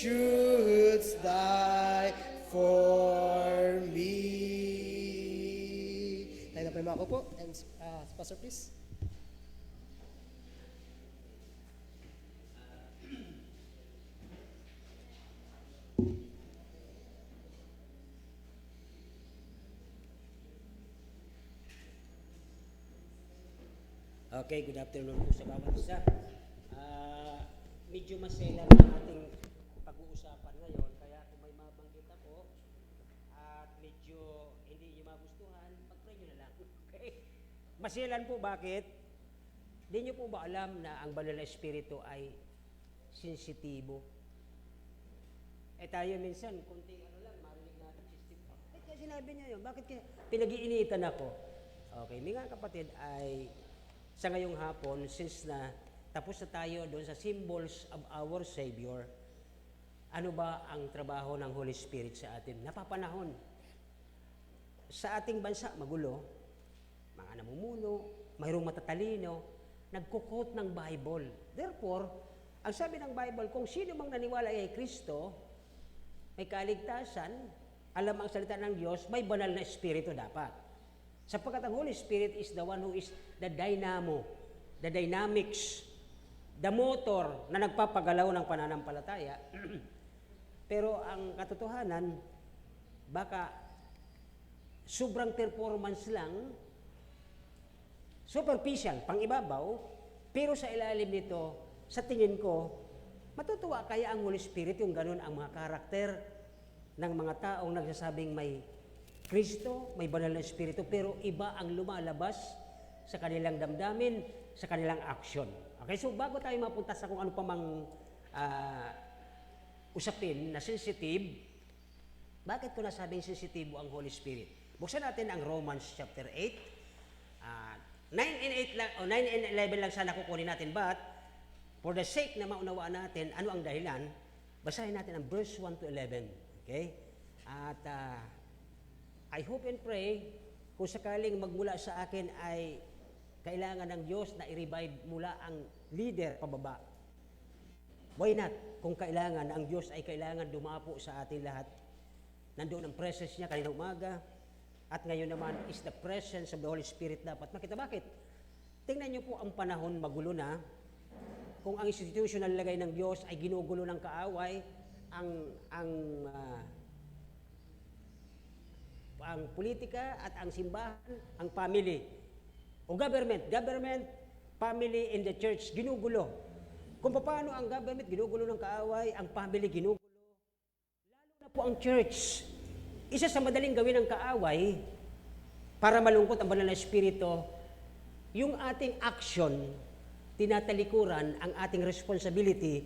shouldst die for me. Tayo na po yung mga kupo. And Pastor, please. Okay, good afternoon po sa bawat isa. Medyo maselan ang ating pag-uusapan ngayon, kaya kung may mabanggit ako at medyo hindi nyo magustuhan, pag-pray nyo na lang. Okay? Maselan po, bakit? Di nyo po ba alam na ang banal na espiritu ay sensitibo? Tayo minsan, kunting lang, marinig natin system. Kaya sinabi niya yun, bakit kaya pinag-iinitan ako? Okay, mga kapatid, ay sa ngayong hapon, since na tapos na tayo doon sa symbols of our Savior, ano ba ang trabaho ng Holy Spirit sa atin? Napapanahon. Sa ating bansa, magulo, mga namumuno, mayroong matatalino, nagkukot ng Bible. Therefore, ang sabi ng Bible, kung sino mang naniwala kay Kristo, may kaligtasan, alam ang salita ng Diyos, may banal na espiritu dapat. Sapagkat ang Holy Spirit is the one who is the dynamo, the dynamics, the motor na nagpapagalaw ng pananampalataya. Pero ang katotohanan, baka sobrang performance lang, superficial, pang-ibabaw, pero sa ilalim nito, sa tingin ko, matutuwa kaya ang Holy Spirit yung ganun ang mga karakter ng mga taong nagsasabing may Kristo, may banal na espiritu, pero iba ang lumalabas sa kanilang damdamin, sa kanilang action. Okay, so bago tayo mapunta sa kung ano pa mang usapin na sensitive, bakit ko nasabing sensitibo ang Holy Spirit? Buksan natin ang Romans chapter 8. 9 and 8 lang, o 9 and 11 lang sana kukunin natin, but for the sake na maunawaan natin ano ang dahilan, basahin natin ang verse 1 to 11. Okay? At I hope and pray, kung sakaling magmula sa akin ay kailangan ng Diyos na i-revive mula ang leader pababa. Why not? Kung kailangan, ang Diyos ay kailangan dumapo sa atin lahat. Nandoon ang presence niya kanina umaga, at ngayon naman is the presence of the Holy Spirit dapat makita. Bakit? Tingnan niyo po ang panahon, magulo na. Kung ang institutional lagay ng Diyos ay ginugulo ng kaaway, ang politika at ang simbahan, ang family, o government, family in the church, ginugulo. Kung paano ang government ginugulo ng kaaway, ang family ginugulo, lalo na po ang church. Isa sa madaling gawin ng kaaway, para malungkot ang banal na espiritu, yung ating action, tinatalikuran ang ating responsibility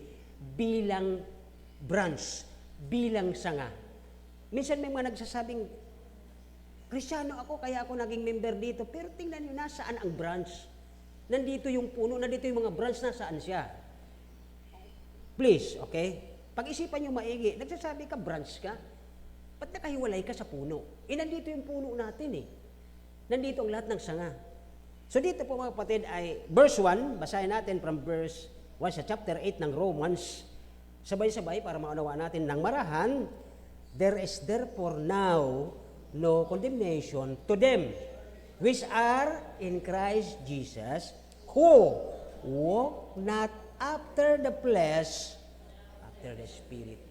bilang branch, bilang sanga. Minsan may mga nagsasabing, Kristiyano ako, kaya ako naging member dito. Pero tingnan nyo, nasaan ang branch? Nandito yung puno, nandito yung mga branch, nasaan siya? Please, okay? Pag-isipan nyo maigi, nagsasabi ka, branch ka? Ba't nakahiwalay ka sa puno? Nandito yung puno natin eh. Nandito ang lahat ng sanga. So dito po mga kapatid ay, verse 1, basahin natin from verse 1 sa chapter 8 ng Romans. Sabay-sabay para maunawa natin ng marahan, there is therefore now no condemnation to them which are in Christ Jesus, who walk not after the flesh, after the Spirit.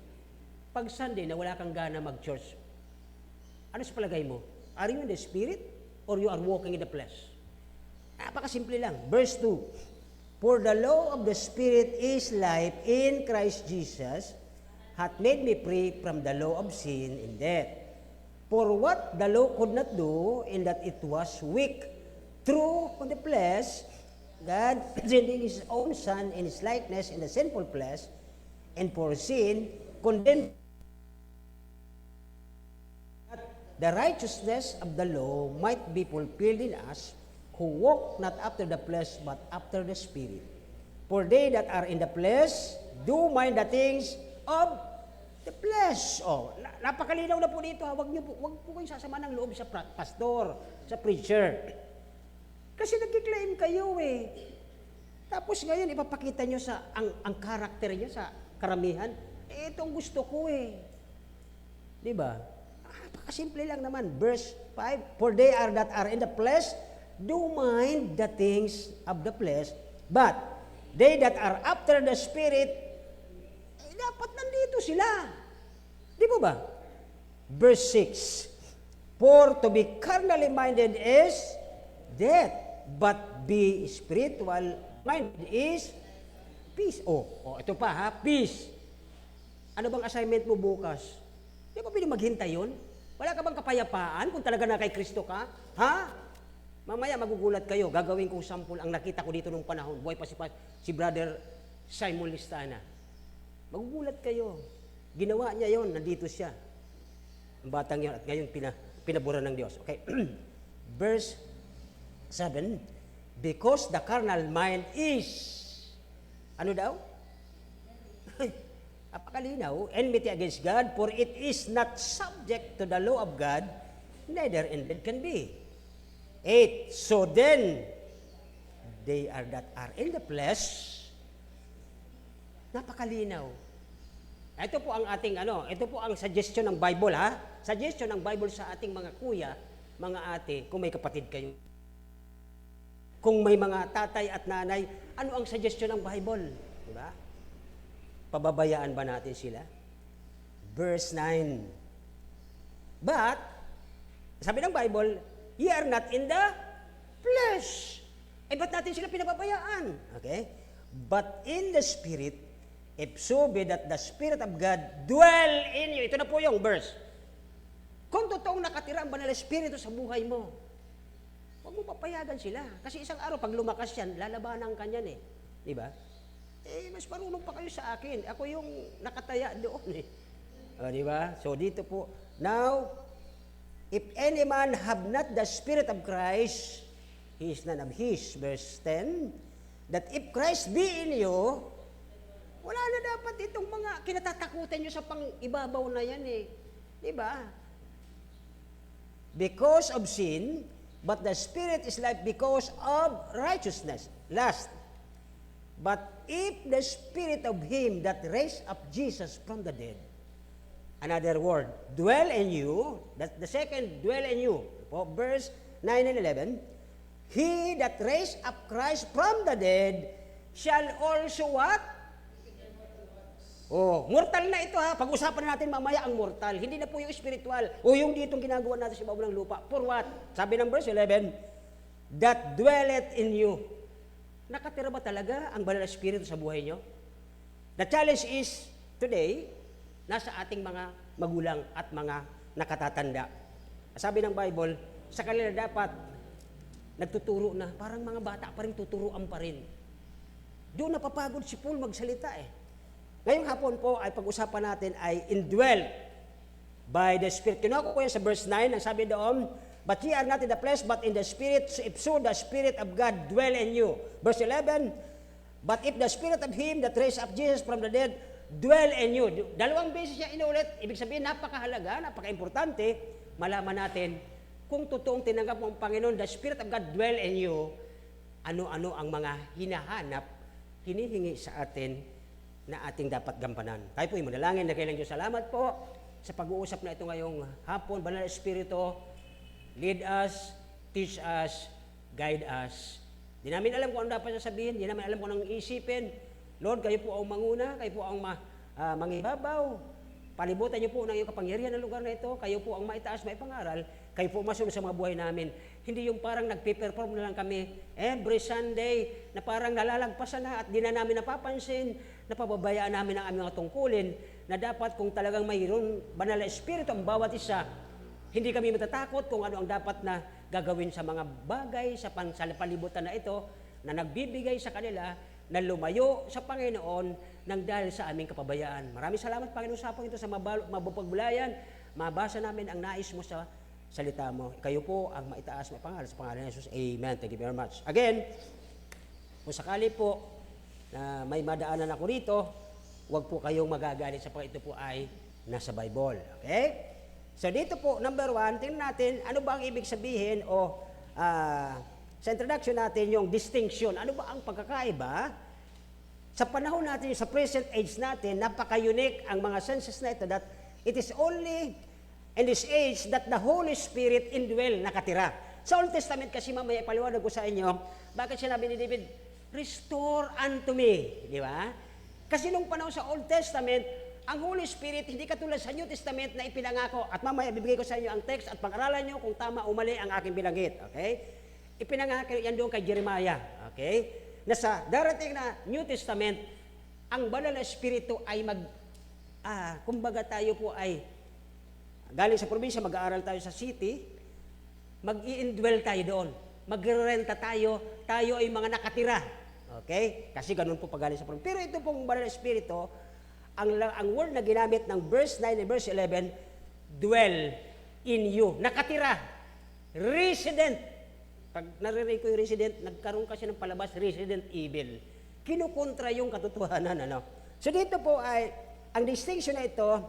Pag Sunday na wala kang gana mag-church, ano sa palagay mo? Are you in the Spirit or you are walking in the flesh? Napakasimple lang. Verse 2, for the law of the Spirit is life in Christ Jesus, hath made me free from the law of sin and death. For what the law could not do, in that it was weak through the flesh, God sending His own Son in His likeness in the sinful flesh, and for sin, condemned that the righteousness of the law might be fulfilled in us, who walk not after the flesh, but after the Spirit. For they that are in the flesh do mind the things of the flesh. Napakalinaw na po dito. Huwag po kayong sasama ng loob sa pastor, sa preacher. Kasi nag-claim kayo eh. Tapos ngayon, ipapakita nyo sa ang karakter niya sa karamihan. Ito ang gusto ko eh. Di ba? Napakasimple lang naman. Verse 5, for they are that are in the flesh, do mind the things of the flesh, but they that are after the Spirit, dapat nandito sila. Di ba ba? Verse 6, for to be carnally minded is death, but be spiritual minded is peace. Ito pa ha, peace. Ano bang assignment mo bukas? Di ba pwede maghintay yun? Wala ka bang kapayapaan kung talaga na kay Kristo ka? Ha? Mamaya magugulat kayo, gagawin kong sample ang nakita ko dito nung panahon. Buhay pa si Brother Simon Listana. Magugulat kayo. Ginawa niya yon, nandito siya. Ang batang yun, at ngayon pinabura ng Diyos. Okay. Verse 7, because the carnal mind is, ano daw? Apakalinaw, enmity against God, for it is not subject to the law of God, neither indeed can be. 8, so then, they are that are in the flesh. Napakalinaw. Ito po ang ating ito po ang suggestion ng Bible ha. Suggestion ng Bible sa ating mga kuya, mga ate, kung may kapatid kayo. Kung may mga tatay at nanay, ano ang suggestion ng Bible? Diba? Pababayaan ba natin sila? Verse 9. But, sabi ng Bible, ye are not in the flesh. Ba't natin sila pinababayaan? Okay? But in the Spirit, if so be that the Spirit of God dwell in you. Ito na po yung verse. Kung totoong nakatira ang banal na Espiritu sa buhay mo, huwag mo papayagan sila. Kasi isang araw, pag lumakas yan, lalabanan ka niyan eh. Di ba? Mas marunong pa kayo sa akin. Ako yung nakataya doon eh. Di ba? So dito po, now, if any man have not the Spirit of Christ, he is none of his. Verse 10, that if Christ be in you, wala na dapat itong mga kinatatakutan nyo sa pang-ibabaw na yan eh. Di ba? Because of sin, but the Spirit is life because of righteousness. Last, but if the Spirit of Him that raised up Jesus from the dead, another word, dwell in you, that's the second, dwell in you. Verse 9 and 11, he that raised up Christ from the dead shall also what? Mortal na ito ha. Pag-usapan natin mamaya ang mortal. Hindi na po yung spiritual. Yung ditong ginagawa natin sa baba ng lupa. For what? Sabi ng verse 11, that dwelleth in you. Nakatira ba talaga ang banal na Espiritu sa buhay nyo? The challenge is, today, nasa ating mga magulang at mga nakatatanda. Sabi ng Bible, sa kanila dapat nagtuturo na, parang mga bata pa rin tuturuan pa rin. Doon napapagod si Paul magsalita eh. Ngayong hapon po ay pag-usapan natin ay indwell by the Spirit. Kinuha ko yan sa verse 9, ang sabi doon, but ye are not in the flesh, but in the Spirit, if so the Spirit of God dwell in you. Verse 11, but if the Spirit of Him that raised up Jesus from the dead dwell in you. Dalawang beses siya inulit. Ibig sabihin, napakahalaga, napaka-importante, malaman natin kung totoong tinanggap mo ang Panginoon, the Spirit of God dwell in you, ano-ano ang mga hinahanap, hinihingi sa atin na ating dapat gampanan. Tayo po, manalangin na kailang Diyos. Salamat po sa pag-uusap na ito ngayong hapon. Banal na Espiritu, lead us, teach us, guide us. Di namin alam kung ano dapat sasabihin, di namin alam kung anong isipin. Lord, kayo po ang manguna, kayo po ang mangibabaw. Palibutan niyo po ng iyong kapangyarihan ng lugar na ito. Kayo po ang maitaas, maipangaral. Kayo po masunod sa mga buhay namin. Hindi yung parang nagpe-perform na lang kami every Sunday na parang nalalagpasan na at di na namin napapansin, napababayaan namin ang aming mga tungkulin na dapat kung talagang mayroon banal na Espiritu ang bawat isa, hindi kami matatakot kung ano ang dapat na gagawin sa mga bagay sa palibutan na ito na nagbibigay sa kanila na lumayo sa Panginoon nang dahil sa aming kapabayaan. Maraming salamat, Panginoon, sa hapon ito sa mabupagbulayan. Mabasa namin ang nais mo sa salita mo. Kayo po ang maitaas, maipangaral sa pangalan ni Jesus. Amen. Thank you very much. Again, kung sakali po na may madaanan ako rito, huwag po kayong magagalit sa ito po ay nasa Bible. Okay? So dito po, number 1, tingnan natin ano ba ang ibig sabihin sa introduction natin yung distinction. Ano ba ang pagkakaiba Sa panahon natin, sa present age natin, napaka-unique ang mga senses na ito that it is only in this age that the Holy Spirit indwell, nakatira. Sa Old Testament kasi mamaya ipaliwanag ko sa inyo, bakit sinabi ni David, restore unto me, di ba? Kasi nung panahon sa Old Testament, ang Holy Spirit, hindi katulad sa New Testament na ipinangako. At mamaya, bibigay ko sa inyo ang text at pag-aralan nyo kung tama o mali ang aking binanggit. Okay? Ipinangako yan doon kay Jeremiah. Okay? Na sa darating na New Testament, ang banal na Espiritu ay kumbaga tayo po ay galing sa probinsya, mag-aaral tayo sa city, mag-i-indwell tayo doon. Mag-renta tayo, tayo ay mga nakatira. Okay? Kasi ganun po pag galing sa probinsya. Pero ito pong banal na Espiritu, ang word na ginamit ng verse 9 and verse 11, dwell in you. Nakatira. Resident. Pag narinig ko yung resident, nagkaroon kasi ng palabas, resident evil. Kinukontra yung katotohanan. Ano? So dito po ay, ang distinction na ito,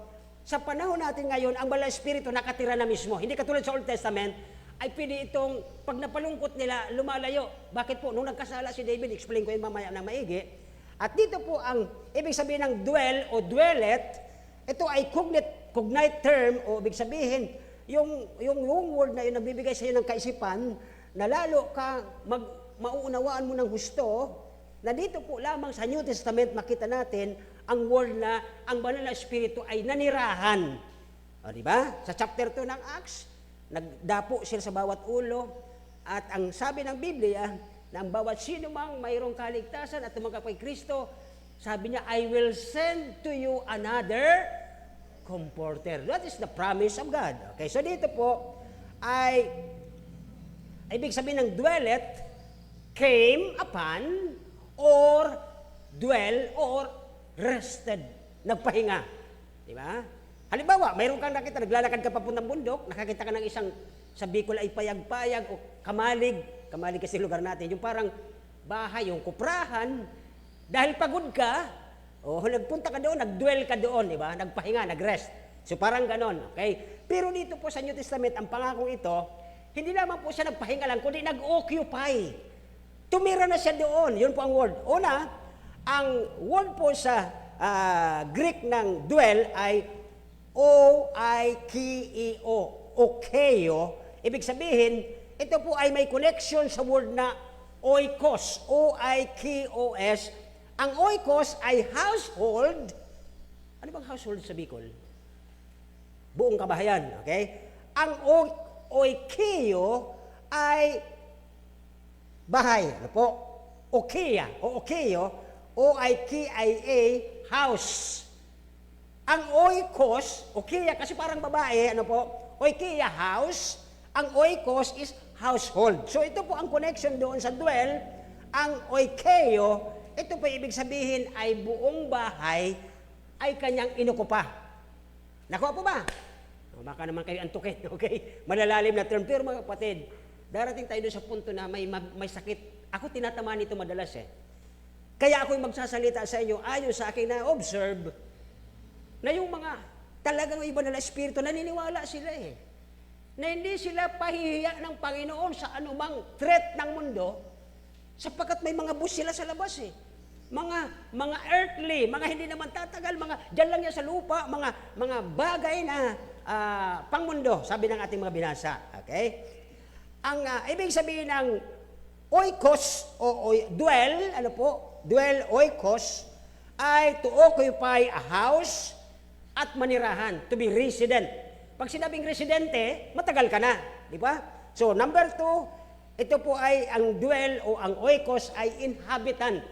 sa panahon natin ngayon, ang banal na Espiritu nakatira na mismo. Hindi katulad sa Old Testament, ay pwede itong, pag napalungkot nila, lumalayo. Bakit po? Nung nagkasala si David, explain ko yun mamaya na maigi. At dito po ang ibig sabihin ng dwell o dwellet, ito ay cognate term o ibig sabihin, yung word na yun nagbibigay sa iyo ng kaisipan, na lalo ka mauunawaan mo ng husto, na dito po lamang sa New Testament makita natin ang word na ang banal na Espiritu ay nanirahan. O, di ba? Sa chapter 2 ng Acts, nagdapo sila sa bawat ulo, at ang sabi ng Biblia, na ang bawat sino mang mayroong kaligtasan at tumanggap kay Kristo, sabi niya, I will send to you another comforter. That is the promise of God. Okay, so dito po ay ibig sabihin ng dwellet, came upon, or dwell, or rested. Nagpahinga. Di ba? Halimbawa, mayroon kang nakita, naglalakad ka papuntang bundok, nakakita ka ng isang sa Bicol ay payag-payag o kamalig kasi lugar natin, yung parang bahay, yung kuprahan, dahil pagod ka, nagpunta ka doon, nagdwell ka doon, di ba? Nagpahinga, nagrest. So parang ganon, okay? Pero dito po sa New Testament, ang pangakong ito, hindi naman po siya nagpahinga lang, kundi nag-occupy. Tumira na siya doon, yun po ang word. Una, ang word po sa Greek ng dwell ay O-I-K-E-O, okeo. Ibig sabihin, ito po ay may connection sa word na oikos, O-I-K-O-S. Ang oikos ay household. Ano bang household sa Bicol? Buong kabahayan, okay? Ang oikeo ay bahay. Ano po? Okeia, o okeo, O-I-K-I-A, house. Ang oikos, okeia kasi parang babae, ano po? Oikeia, house. Ang oikos is household. So ito po ang connection doon sa dwell. Ang oikeo, ito po ibig sabihin ay buong bahay ay kanyang inukupa. Nakuha po ba? Baka naman kayo antukin, okay? Malalalim na term. Pero mga kapatid, darating tayo doon sa punto na may sakit. Ako tinatamaan ito madalas eh. Kaya ako'y magsasalita sa inyo ayon sa aking na-observe na yung mga talagang iba na espiritu, naniniwala sila eh. Na hindi sila pahihiya ng Panginoon sa anumang threat ng mundo, sapagkat may mga bus sila sa labas eh. Mga earthly, mga hindi naman tatagal, mga dyan lang yan sa lupa, mga bagay na pangmundo, sabi ng ating mga binasa. Okay? Ang ibig sabihin ng oikos o dwell, ano po? Dwell, oikos, ay to occupy a house at manirahan, to be resident. Pag sinabing residente, matagal ka na, di ba? So, number 2, ito po ay ang dwell o ang oikos ay inhabitant,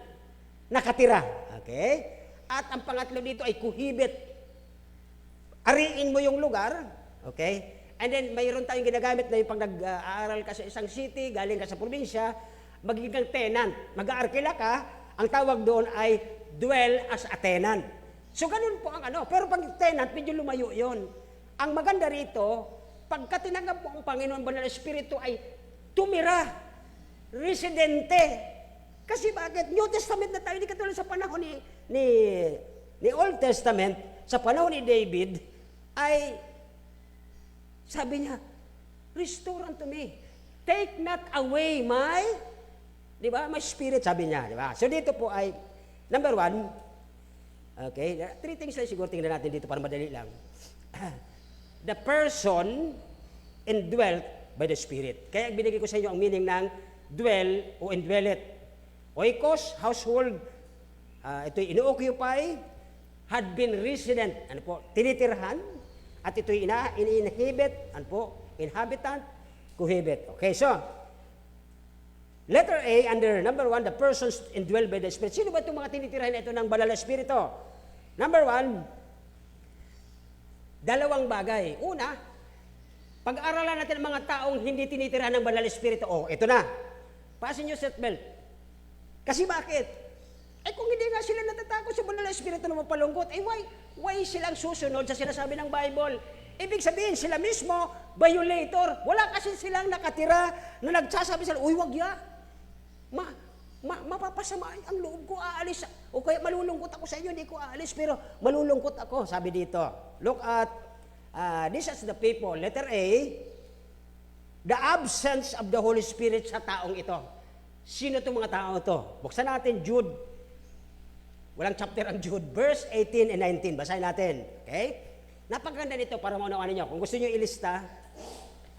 nakatira. Okay? At ang pangatlo dito ay kuhibit. Ariin mo yung lugar, okay? And then, mayroon tayong ginagamit na yung pag nag-aaral ka sa isang city, galing ka sa probinsya, magiging kang tenant. Mag-aarkila ka, ang tawag doon ay dwell as a tenant. So, ganun po ang ano. Pero pag tenant, medyo lumayo yun. Ang maganda rito, pagka tinanggap mo ang Panginoon Banal na Espiritu ay tumira, residente. Kasi bakit? New Testament na tayo, hindi katulad sa panahon ni Old Testament, sa panahon ni David, ay sabi niya, restore unto me. Take not away my, di ba, my spirit, sabi niya, di ba? So dito po ay Number one, okay, 3 things lang siguro tingnan natin dito para madali lang. The person indwelt by the Spirit. Kaya binigay ko sa inyo ang meaning ng dwell o indwellet. Oikos, household, ito'y ino-occupy, had been resident, ano po, tinitirhan, at ito'y in-inhabit, ano po, inhabitant, cohabit. Okay, so, letter A, under number 1, the persons indwelled by the Spirit. Sino ba itong mga tinitirhan na ito ng Banal na Espiritu? Number 1, dalawang bagay. Una, pag-aralan natin ang mga taong hindi tinitirhan ng Banal na Espiritu. Oh, ito na. Pasin nyo seatbelt. Kasi bakit? Kung hindi nga sila natatakot sa Banal na Espiritu na mapalungkot, why silang susunod sa sinasabi ng Bible? Ibig sabihin, sila mismo, violator. Wala kasi silang nakatira na nagsasabi sila, uy, wag ya. Mapapasama ang loob ko, aalis. O kaya malulungkot ako sa inyo, hindi ko aalis, pero malulungkot ako, sabi dito. Look at, this is the people. Letter A, the absence of the Holy Spirit sa taong ito. Sino itong mga taong ito? Buksan natin Jude. Walang chapter ang Jude. Verse 18 and 19. Basahin natin. Okay? Napakaganda nito para maunawaan ninyo. Kung gusto nyo ilista,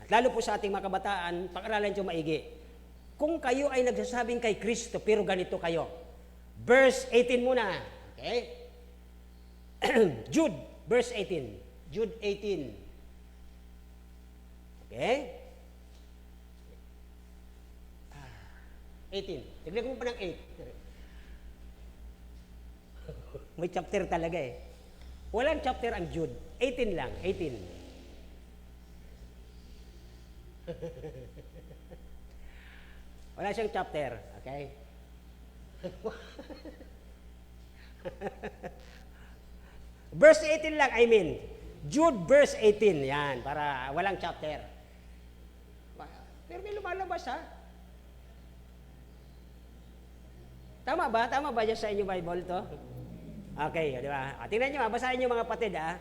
at lalo po sa ating mga kabataan, pag-aralan nyo maigi. Kung kayo ay nagsasabing kay Kristo, pero ganito kayo. Verse 18 muna. Okay? Jude, verse 18. Jude 18. Okay? 18. Tignan mo pa ng 8. May chapter talaga eh. Walang chapter ang Jude. 18 lang. 18. Wala siyang chapter. Okay? Verse 18 lang, I mean. Jude verse 18. Yan, para walang chapter. Pero may lumalabas ha. Tama ba? Tama ba dyan sa inyo Bible to? Okay, di ba? Tingnan nyo, basahin nyo mga patid ha.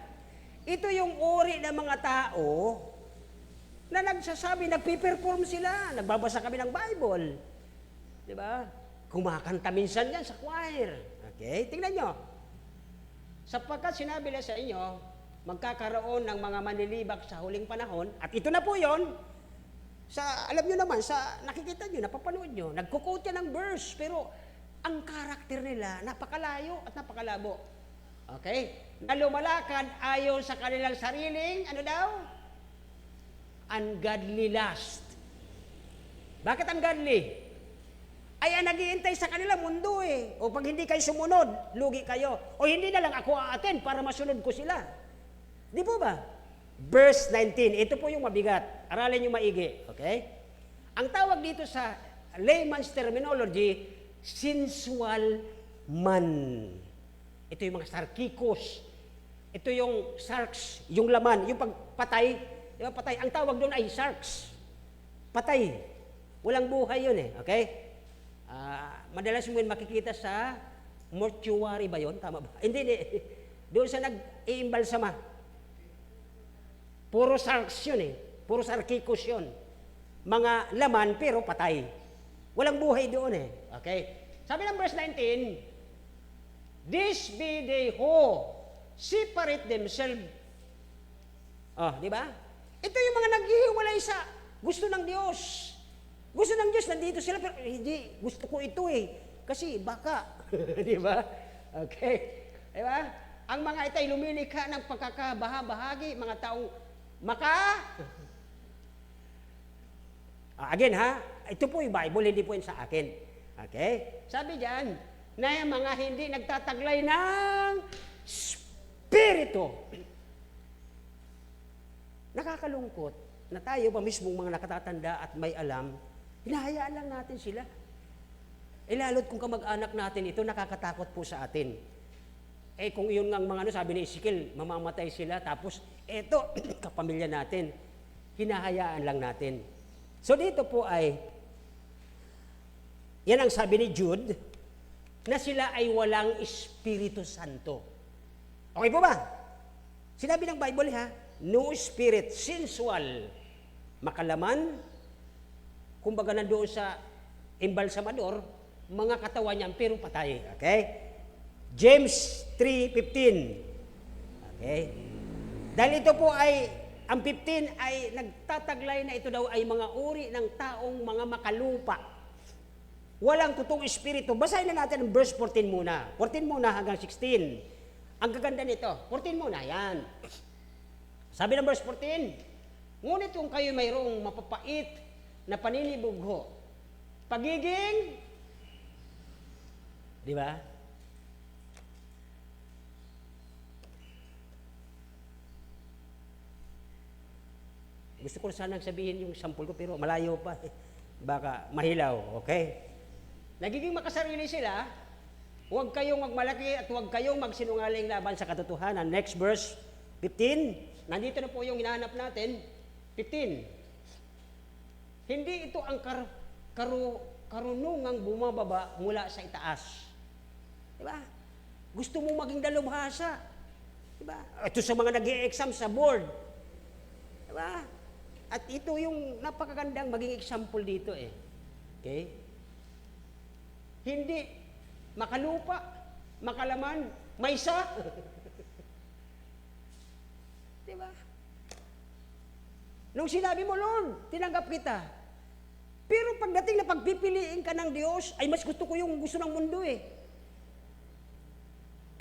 Ito yung uri ng mga tao na nagsasabi, nagpiperform sila, nagbabasa kami ng Bible. Di ba? Kumakanta minsan yan sa choir. Okay, tingnan nyo. Sapagkat sinabi na sa inyo, magkakaroon ng mga manlilibak sa huling panahon, at ito na po yon. Alam nyo naman, nakikita nyo, napapanood nyo, nagkukote ng verse, pero ang karakter nila, napakalayo at napakalabo. Okay? Na lumalakad ayon sa kanilang sariling, ano daw? Ungodly lust. Bakit ungodly? Ay, nag-iintay sa kanila mundo eh. O pag hindi kayo sumunod, lugi kayo. O hindi na lang ako aaten para masunod ko sila. Di po ba? Verse 19, ito po yung mabigat. Aralin nyo maigi. Okay? Ang tawag dito sa layman's terminology, sensual man. Ito yung mga sarkikos. Ito yung sharks, yung laman, yung pagpatay. Di ba patay? Ang tawag doon ay sharks. Patay. Walang buhay yun eh. Okay? Madalas mo yun makikita sa mortuary ba yun? Tama ba? Hindi. Doon sa nag-iimbalsama. Puro sharks yun eh. Puro sarkikos yun. Mga laman pero patay. Walang buhay doon eh. Okay? Sabi ng verse 19, this be they who separate themselves. Oh, di ba? Ito yung mga naghihiwalay sa gusto ng Diyos. Gusto ng Diyos, nandito sila, pero hindi, gusto ko ito eh. Kasi baka. Di ba? Okay. Di ba? Ang mga ito ay lumilikha ng pagkakabaha-bahagi, mga taong again ha, ito po yung Bible, hindi po yun sa akin. Okay? Sabi dyan, na yung mga hindi nagtataglay ng Spirito. Nakakalungkot na tayo pa mismong mga nakatatanda at may alam, hinahayaan lang natin sila. Lalo't kung kamag-anak natin ito, nakakatakot po sa atin. Kung yun nga mga sabi ni Ezekiel, mamamatay sila, tapos eto, kapamilya natin, hinahayaan lang natin. So dito po ay, yan ang sabi ni Jude, na sila ay walang Espiritu Santo. Okay po ba? Sinabi ng Bible ha, no spirit, sensual, makalaman, kumbaga nandoon sa embalsamador, mga katawan niyan pero patay. Okay? James 3:15. Okay? Dahil ito po ay, ang 15 ay nagtataglay na ito daw ay mga uri ng taong mga makalupa. Walang totoong espiritu. Basahin na natin ang verse 14 muna. 14 muna hanggang 16. Ang gaganda nito. 14 muna, yan. Sabi ng verse 14, ngunit kung kayo mayroong mapapait na paninibugho, pagiging, di ba? Gusto ko sanang sabihin yung sample ko pero malayo pa. Baka mahilaw, okay? Nagiging makasarili sila, huwag kayong magmalaki at huwag kayong magsinungaling laban sa katotohanan. Next verse, 15. Nandito na po yung hinahanap natin. 15. Hindi ito ang karunungang bumababa mula sa itaas. Diba? Gusto mong maging dalubhasa. Diba? Ito sa mga nag-i-exam sa board. Diba? At ito yung napakagandang maging example dito eh. Okay? Hindi makalupa, makalaman, maysa. Diba? Nung sinabi mo, Lord, tinanggap kita. Pero pagdating na pagpipiliin ka ng Diyos, ay mas gusto ko yung gusto ng mundo eh.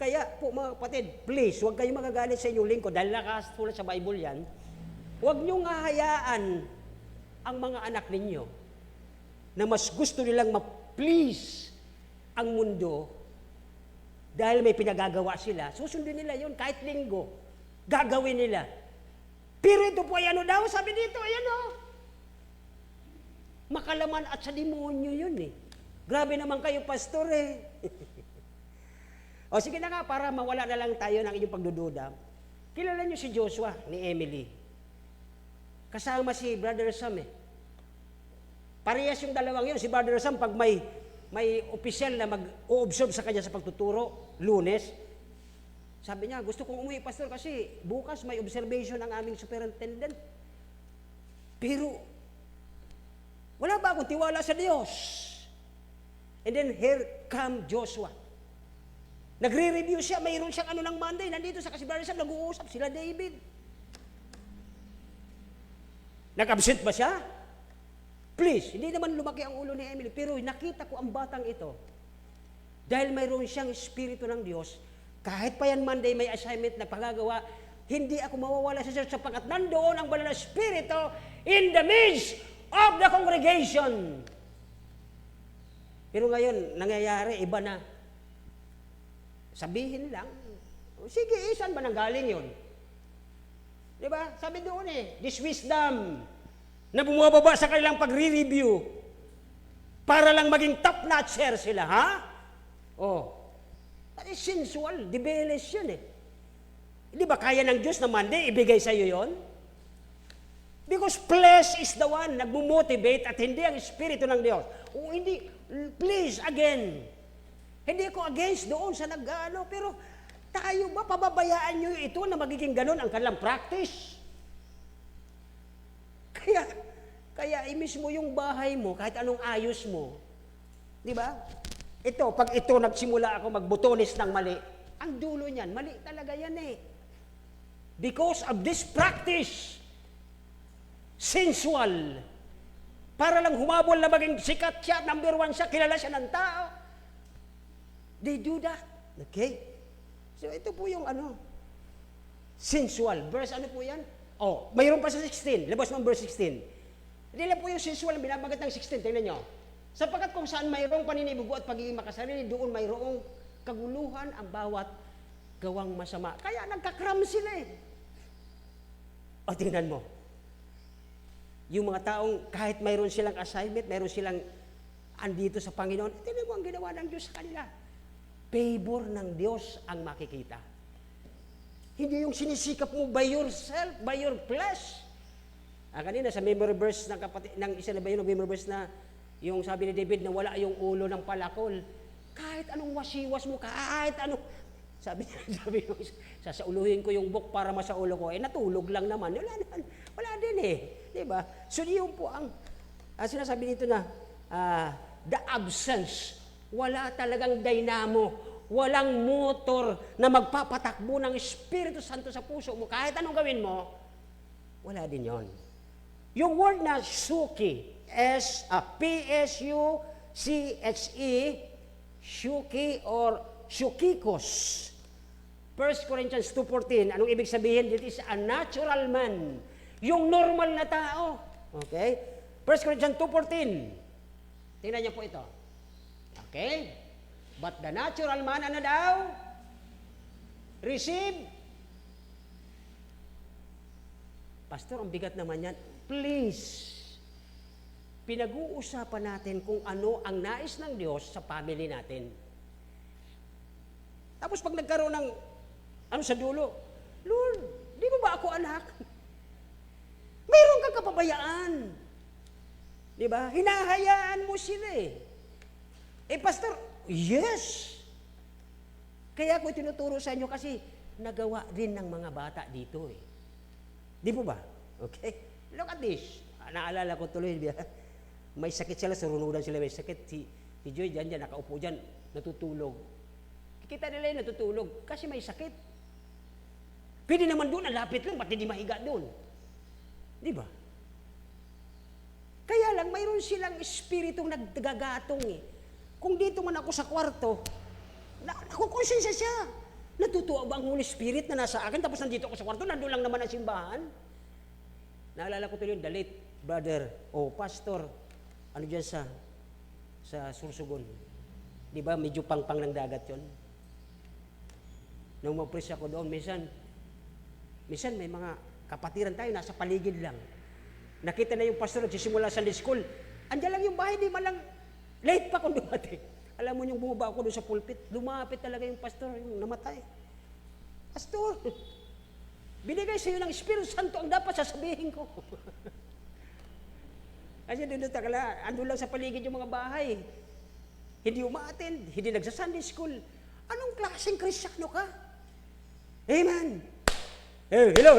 Kaya po mga kapatid, please, huwag kayong magagalit sa inyong lingkod dahil nakasulat sa Bible yan. Huwag niyong hahayaan ang mga anak ninyo na mas gusto nilang ma-please ang mundo dahil may pinagagawa sila. Susundin nila yun kahit linggo. Gagawin nila. Pero ito po ay ano daw, sabi dito, ayan o. Makalaman at sa demonyo yun eh. Grabe naman kayo, pastor eh. O sige na nga, para mawala na lang tayo ng inyong pagdududa. Kilala niyo si Joshua ni Emily. Kasama si Brother Sam eh. Parehas yung dalawang yun. Si Brother Sam, pag may opisyal na mag-o-observe sa kanya sa pagtuturo, Lunes, sabi niya, gusto kong umuwi, pastor, kasi bukas may observation ang aming superintendent. Pero, wala ba akong tiwala sa Diyos? And then, here come Joshua. Nagre-review siya, mayroon siyang ano ng Monday, nandito sa Brother Sam, nag-uusap sila David. Nag-absent ba siya? Please, hindi naman lumaki ang ulo ni Emily, pero nakita ko ang batang ito. Dahil mayroon siyang espiritu ng Diyos, kahit pa yan Monday may assignment na pagagawa, hindi ako mawawala sa church sapagkat nandoon ang banal na espiritu in the midst of the congregation. Pero ngayon, nangyayari, iba na. Sabihin lang, sige, saan ba nanggaling yun? Diba? Sabi doon eh, this wisdom na bumababa sa kanilang pagre-review para lang maging top-notcher sila, ha? Oh, that is sensual, dibeles yun eh. Di ba kaya ng Diyos na Monday, ibigay sa iyo yon? Because flesh is the one nagmumotivate at hindi ang Espiritu ng Diyos. O hindi, please, again, hindi ko against doon sa nag-ano, pero tayo ba, pababayaan nyo ito na magiging ganun ang kanilang practice? Kaya mismo yung bahay mo, kahit anong ayos mo, di ba? Ito, pag ito nagsimula ako magbutones ng mali, ang dulo niyan, mali talaga yan eh. Because of this practice, sensual, para lang humabol na maging sikat siya, number one siya, kilala siya ng tao. They do that. Okay? So ito po yung ano, sensual. Verse ano po yan? Oh, mayroon pa sa 16. Labas mo ang verse 16. Hindi lang po yung sensual ang binabagat ng 16. Tingnan nyo. Sapagkat kung saan mayroong paninibugo at pagiging makasarili, doon mayroong kaguluhan ang bawat gawang masama. Kaya nagkakram sila eh. O tingnan mo. Yung mga taong kahit mayroon silang assignment, mayroon silang andito sa Panginoon, tingnan mo ang ginawa ng Diyos sa kanila. Favor ng Diyos ang makikita. Hindi yung sinisikap mo by yourself, by your flesh. Kanina sa memory verse ng kapatid, ng isa na ba yun, memory verse na yung sabi ni David na wala yung ulo ng palakol. Kahit anong wasiwas mo, kahit ano. Sabi ko, sasauluhin ko yung book para masaulo ko. Natulog lang naman. Wala din eh. Diba? So yun po ang sinasabi dito na the absence. Wala talagang dynamo. walang motor na magpapatakbo ng Espiritu Santo sa puso mo, kahit anong gawin mo, wala din yon. Yung word na suki, P-S-U-C-H-E, shuki or shukikos. 1 Corinthians 2:14, anong ibig sabihin? It is a natural man. Yung normal na tao. Okay? 1 Corinthians 2:14. Tingnan niyo po ito. Okay? But the natural man, ano daw? Receive. Pastor, ang bigat naman yan. Please, pinag-uusapan natin kung ano ang nais ng Diyos sa family natin. Tapos pag nagkaroon ng, sa dulo, Lord, di mo ba ako anak? Mayroon kang kapabayaan. Di ba? Hinahayaan mo sila eh. Pastor, yes. Kaya ako tinuturo sa inyo kasi nagawa din ng mga bata dito eh. Di po ba? Okay? Look at this. Naalala ko tuloy, may sakit sila, surunudan sila, may sakit. Si Joy dyan, nakaupo dyan, natutulog. Kikita nila yung natutulog kasi may sakit. Pwede naman doon, lapit lang, ba't hindi mahiga doon? Di ba? Kaya lang, mayroon silang espiritong naggagatong eh. Kung dito man ako sa kwarto, nakukonsensya siya. Natutuwa ba ang Holy Spirit na nasa akin? Tapos nandito ako sa kwarto, nandun lang naman ang simbahan. Naalala ko tuloy yung the late brother o pastor, ano dyan sa Sursugon. Di ba, medyo pangpang ng dagat yon. Nung mag-preach ako doon, minsan may mga kapatiran tayo, nasa paligid lang. Nakita na yung pastor, nagsisimula sa Sunday school. Andiyan lang yung bahay, di man lang, late pa kung dumating. Alam mo yung bumaba ako doon sa pulpit, lumapit talaga yung pastor, yung namatay. Pastor, binigay sa iyo ng Espiritu Santo ang dapat sasabihin ko. Kasi andun lang sa paligid yung mga bahay. Hindi umaattend, hindi nagsa-Sunday school. Anong klaseng Kristyano ka? Amen. Hey, hello.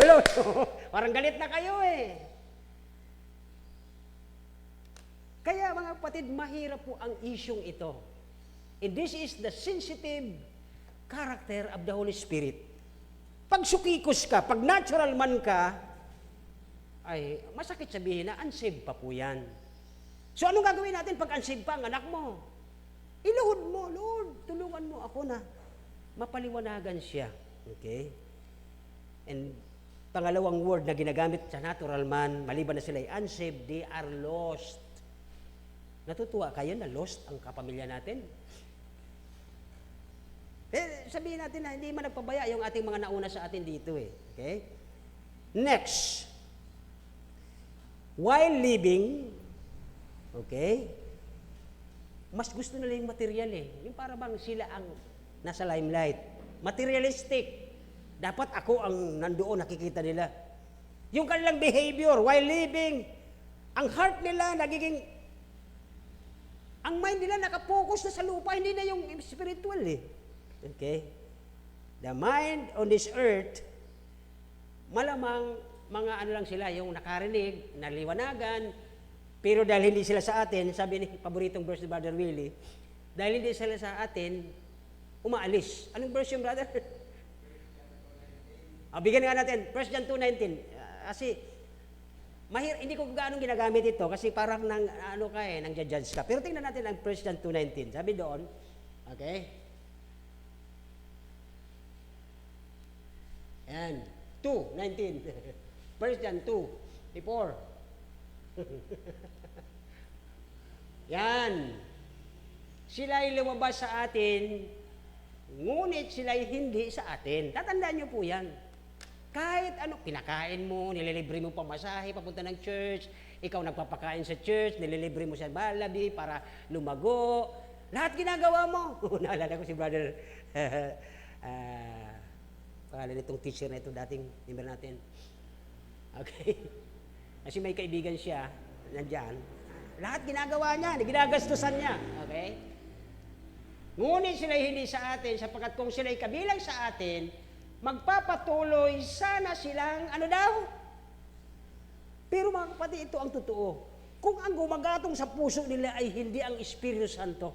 Parang galit na kayo eh. Kaya mga kapatid, mahirap po ang isyong ito. And this is the sensitive character of the Holy Spirit. Pag sukikos ka, pag natural man ka, ay masakit sabihin na unsaved pa po yan. So anong gagawin natin pag unsaved pa ang anak mo? Iluhod mo, Lord, tulungan mo ako na mapaliwanagan siya. Okay? And pangalawang word na ginagamit sa natural man, maliban na sila ay unsaved, they are lost. Natutuwa kayo na lost ang kapamilya natin? Sabihin natin na hindi man nagpabaya yung ating mga nauna sa atin dito eh. Okay? Next. While living, okay, mas gusto nila yung material eh. Yung para bang sila ang nasa limelight. Materialistic. Dapat ako ang nandoon, nakikita nila. Yung kanilang behavior, while living, ang heart nila nagiging, ang mind nila nakapokus na sa lupa, hindi na yung spiritual eh. Okay? The mind on this earth, malamang mga ano lang sila, yung nakarinig, naliwanagan, pero dahil hindi sila sa atin, sabi ni paboritong verse ni Brother Willie, dahil hindi sila sa atin, umaalis. Anong verse yung brother? Bigyan nga natin, 1 John 2:19. Kasi, hindi ko gaano ginagamit ito kasi parang nang-judge ka. Pero tingnan natin ang 1 John 2:19. Sabi doon, okay? Yan, 2:19. 1 John 2:4. Yan. Sila'y lumabas sa atin, ngunit sila'y hindi sa atin. Tatandaan niyo po yan. Kahit ano, pinakain mo, nililibre mo pamasahe, papunta ng church, ikaw nagpapakain sa church, nililibre mo sa balabi para lumago, lahat ginagawa mo. Naalala ko si brother, pangalan nitong teacher na ito, dating member natin. Okay? Kasi may kaibigan siya, nandyan, lahat ginagawa niya, ginagastusan niya. Okay? Ngunit sila'y hindi sa atin, sapagkat kung sila'y kabilang sa atin, magpapatuloy sana silang, ano daw? Pero mga kapatid, ito ang totoo. Kung ang gumagatong sa puso nila ay hindi ang Espiritu Santo,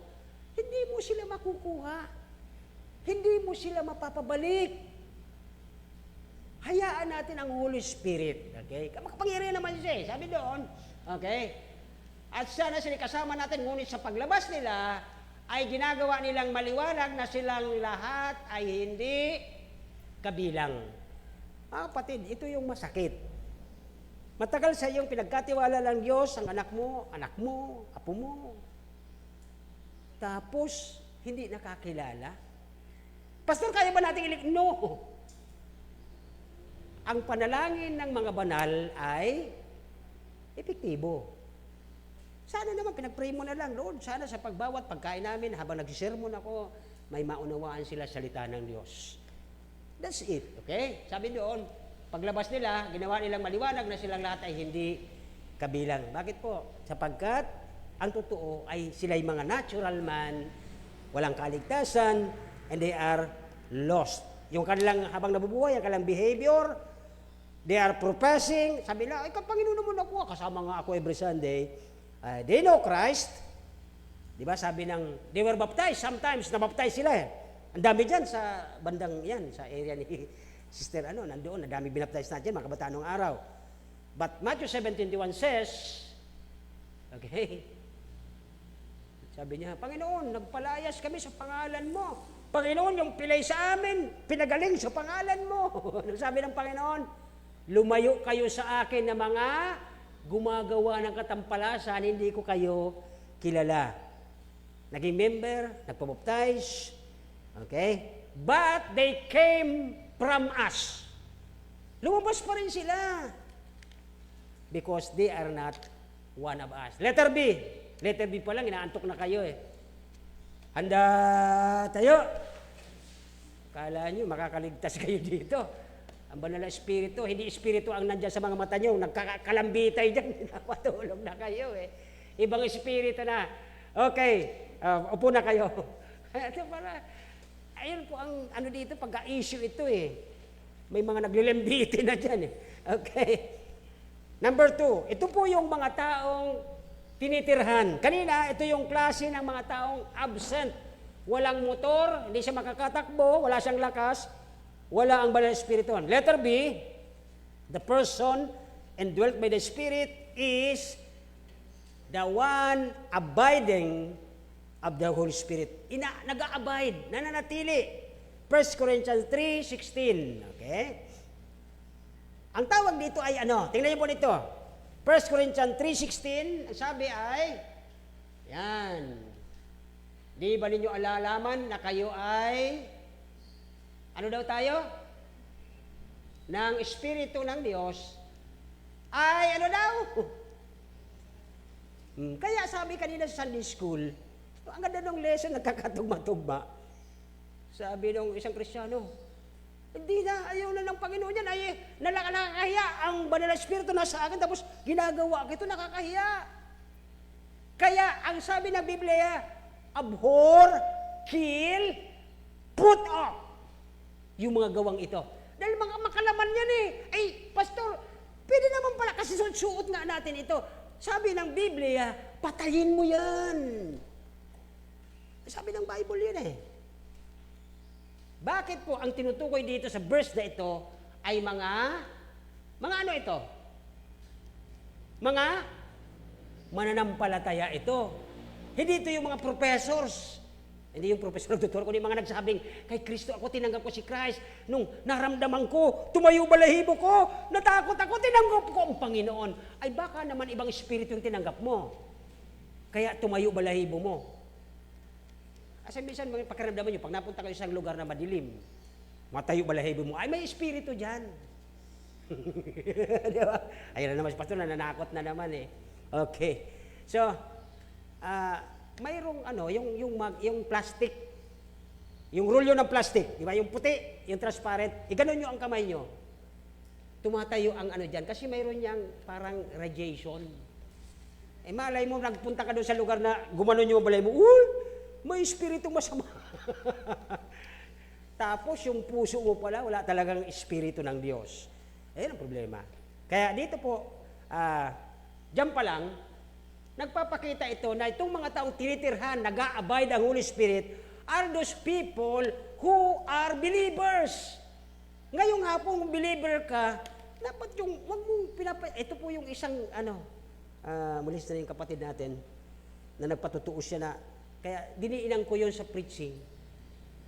hindi mo sila makukuha. hindi mo sila mapapabalik. Hayaan natin ang Holy Spirit. Okay? Makapangyarihan naman siya eh. Sabi doon, okay? At sana sila kasama natin, ngunit sa paglabas nila, ay ginagawa nilang maliwanag na silang lahat ay hindi kabilang. Kapatid, ito yung masakit. Matagal sa iyong pinagkatiwala ng Diyos, ang anak mo, apo mo. Tapos, hindi nakakilala. Pastor, kaya ba natin No. Ang panalangin ng mga banal ay epektibo. Sana naman, pinag-pray mo na lang, Lord. Sana sa pagbawat pagkain namin, habang nagsisermon ako, may maunawaan sila salita ng Diyos. That's it, okay? Sabi doon, paglabas nila, ginawa nilang maliwanag na silang lahat ay hindi kabilang. Bakit po? Sapagkat ang totoo ay sila'y mga natural man, walang kaligtasan, and they are lost. Yung kanilang, habang nabubuhay, ang kanilang behavior, they are professing, sabi nila, ay Panginoon naman ako, kasama nga ako every Sunday. They know Christ. Di ba? Sabi ng, they were baptized. Sometimes, nabaptize sila eh. Ang dami dyan sa bandang yan, sa area ni Sister, nandoon, ang dami binaptize natin, mga kabataan ng araw. But Matthew 17:21 says, okay, sabi niya, Panginoon, nagpalayas kami sa pangalan mo. Panginoon, yung pilay sa amin, pinagaling sa pangalan mo. Sabi ng Panginoon, lumayo kayo sa akin na mga gumagawa ng katampalasan, hindi ko kayo kilala. Naging member, nagpabaptize, okay? But they came from us. Lumabas pa rin sila. Because they are not one of us. Letter B. Letter B pa lang, inaantok na kayo eh. Handa tayo. Kala nyo, makakaligtas kayo dito. Ang banal na espiritu, hindi espiritu ang nandyan sa mga mata nyo, nagkakalambitay dyan, napatulog na kayo eh. Ibang espiritu na. Okay, upo na kayo. Ito para, ayun po ang dito, pagka-issue ito eh. May mga naglilambiti na dyan eh. Okay. Number 2, ito po yung mga taong tinitirhan. Kanina, ito yung klase ng mga taong absent. Walang motor, hindi siya makakatakbo, wala siyang lakas, wala ang banal na espiritu. Letter B, the person indwelt by the Spirit is the one abiding of the Holy Spirit. Nag-a-abide, nananatili. 1 Corinthians 3:16. Okay? Ang tawag dito ay Tingnan niyo po nito. 1 Corinthians 3:16, ang sabi ay, yan. Di ba ninyo alalaman na kayo ay ano daw tayo? Ng Espiritu ng Diyos ay ano daw? Kaya sabi kanina sa Sunday School, ang ganda ng lesson, nagkakatugma-tugma. Sabi ng isang Kristiyano, hindi na, ayaw na ng Panginoon yan, ay nakakahiya, ang banal na Espiritu nasa akin, tapos ginagawa ko ito, nakakahiya. Kaya, ang sabi ng Biblia, abhor, kill, put off yung mga gawang ito. Dahil mga makalaman yan eh. Ay, Pastor, pwede naman pala kasi suot nga natin ito. Sabi ng Biblia, patayin mo yan. Sabi ng Bible yan eh. Bakit po ang tinutukoy dito sa verse na ito ay mga ano ito? Mga mananampalataya ito. Hindi ito yung mga professors. Hindi yung professor ng doktor, kundi mga nagsabing, kay Kristo ako, tinanggap ko si Christ. Nung naramdaman ko, tumayo balahibo ko, natakot ako, tinanggap ko ang Panginoon. Ay baka naman ibang espiritu yung tinanggap mo. Kaya tumayo balahibo mo. Kasi minsan, mga pakiramdaman nyo, pag napunta kayo sa isang lugar na madilim, matayo balahibo mo, ay may espiritu dyan. Di ba? Ayun na naman, si Pastor, nananakot na naman eh. Okay. So, mayroong yung plastic, yung rulyo ng plastic, di ba? Yung puti, yung transparent, iganon nyo ang kamay nyo. Tumatayo ang dyan, kasi mayroon niyang parang radiation. Eh malay mo, nagpunta ka doon sa lugar na gumanon yung balay mo, may espiritu masama. Tapos yung puso mo pala, wala talagang espiritu ng Diyos. Ayun ang problema. Kaya dito po, dyan pa lang, nagpapakita ito na itong mga taong tinitirhan, nag-a-abide ang Holy Spirit, are those people who are believers. Ngayong hapon, kung believer ka, dapat yung, wag mong ito po yung isang, mulis na yung kapatid natin, na nagpatutuos siya na, kaya diniinan ko yun sa preaching.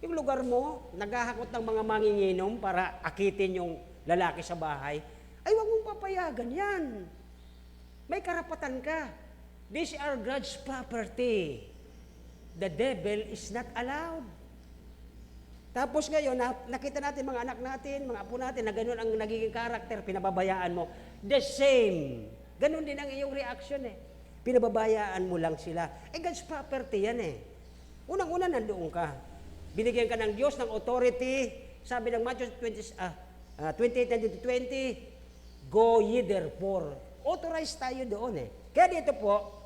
Yung lugar mo, naghahakot ng mga manginginom para akitin yung lalaki sa bahay, ay wag mong papayagan yan. May karapatan ka. These are God's property. The devil is not allowed. Tapos ngayon, nakita natin mga anak natin, mga apo natin, na ganun ang nagiging karakter, pinababayaan mo. The same. Ganun din ang iyong reaction eh. Pinababayaan mo lang sila. God's property yan eh. Unang-una nandoon ka. Binigyan ka ng Diyos ng authority. Sabi ng Matthew 28:20, go ye therefore. Authorized tayo doon eh. Kaya dito po,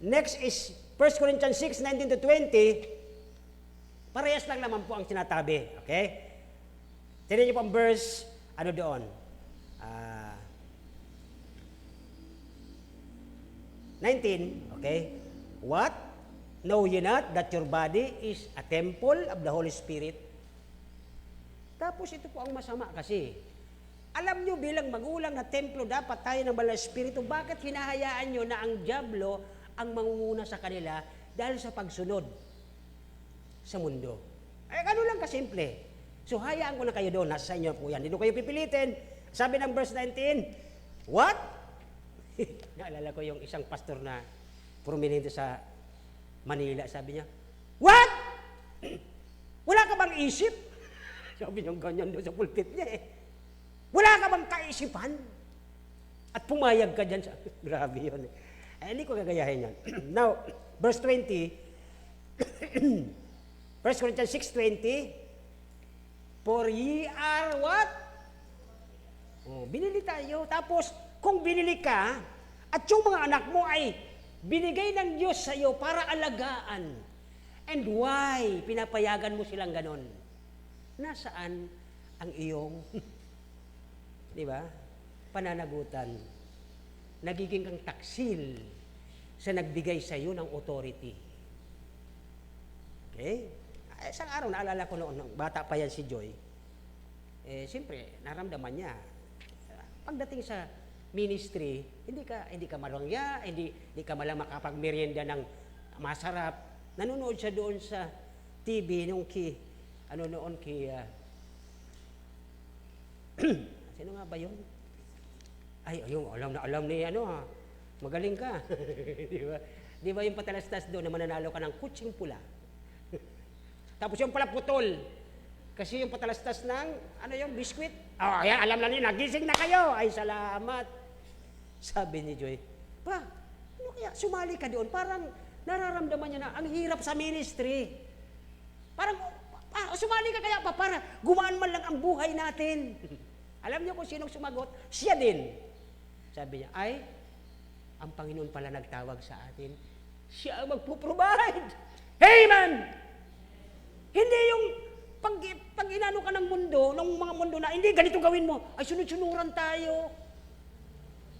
next is 1 Corinthians 6:19-20, parehas lang naman po ang sinatabi. Okay? Tignan niyo po ang verse, doon? 19, okay? What? Know ye not that your body is a temple of the Holy Spirit? Tapos ito po ang masama kasi. Alam nyo bilang magulang na templo, dapat tayo ng Banal na Espiritu, bakit hinahayaan nyo na ang dyablo ang mangunguna sa kanila dahil sa pagsunod sa mundo? Ay, ano lang kasimple. So, hayaan ko na kayo doon. Nasa inyo po yan. Hindi ko kayo pipilitin. Sabi ng verse 19, what? Naalala ko yung isang pastor na prominente sa Manila. Sabi niya, what? Wala ka bang isip? Sabi niya ganyan doon sa pulpit niya eh. Wala ka bang kaisipan? At pumayag ka dyan. Grabe yun eh. Hindi ko gagayahin yan. Now, verse 20, 1 Corinthians 6:20, for ye are what? Binili tayo. Tapos, kung binili ka, at yung mga anak mo ay binigay ng Diyos sa iyo para alagaan. And why? Pinapayagan mo silang ganon. Nasaan ang iyong, di ba, pananagutan? Nagiging kang taksil sa nagbigay sa iyo ng authority. Okay? Isang araw, naalala ko noon, bata pa yan si Joy, siyempre, naramdaman niya, pagdating sa ministry, hindi ka malangya, hindi ka malang makapagmerienda ng masarap. Nanonood siya doon sa TV nung sino nga ba yun? Ay, yung alam ni magaling ka. Di ba yung patalastas doon na mananalo ka ng kutsing pula? Tapos yung pala putol. Kasi yung patalastas ng, yung biskwit. Ayan, alam na niyo, nagising na kayo. Ay, salamat. Sabi ni Joy, pa, ano kaya, sumali ka doon. Parang nararamdaman niya na ang hirap sa ministry. Parang, sumali ka kaya pa para gumaan man lang ang buhay natin. Alam niyo kung sinong sumagot? Siya din. Sabi niya, ay, ang Panginoon pala nagtawag sa atin. Siya ang magpo-provide. Amen! Hindi yung pag inano ka ng mundo, ng mga mundo na, hindi, ganito gawin mo. Ay, sunod-sunuran tayo.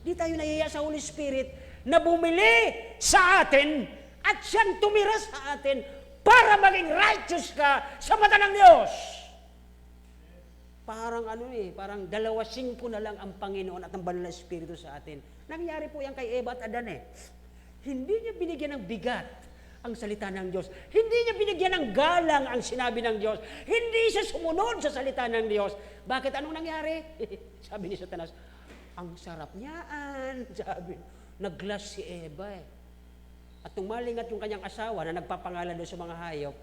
Di tayo nahiya sa Holy Spirit na bumili sa atin at siyang tumira sa atin para maging righteous ka sa mata ng Diyos. Parang parang 2.5 na lang ang Panginoon at ang Banal na Espiritu sa atin. Nangyari po yan kay Eva at Adan eh. Hindi niya binigyan ng bigat ang salita ng Diyos. Hindi niya binigyan ng galang ang sinabi ng Diyos. Hindi siya sumunod sa salita ng Diyos. Bakit? Anong nangyari? Sabi ni Satanas, ang sarap niyaan. Sabi, nag-glass si Eva eh. At tumalingat yung kanyang asawa na nagpapangalan doon sa mga hayop,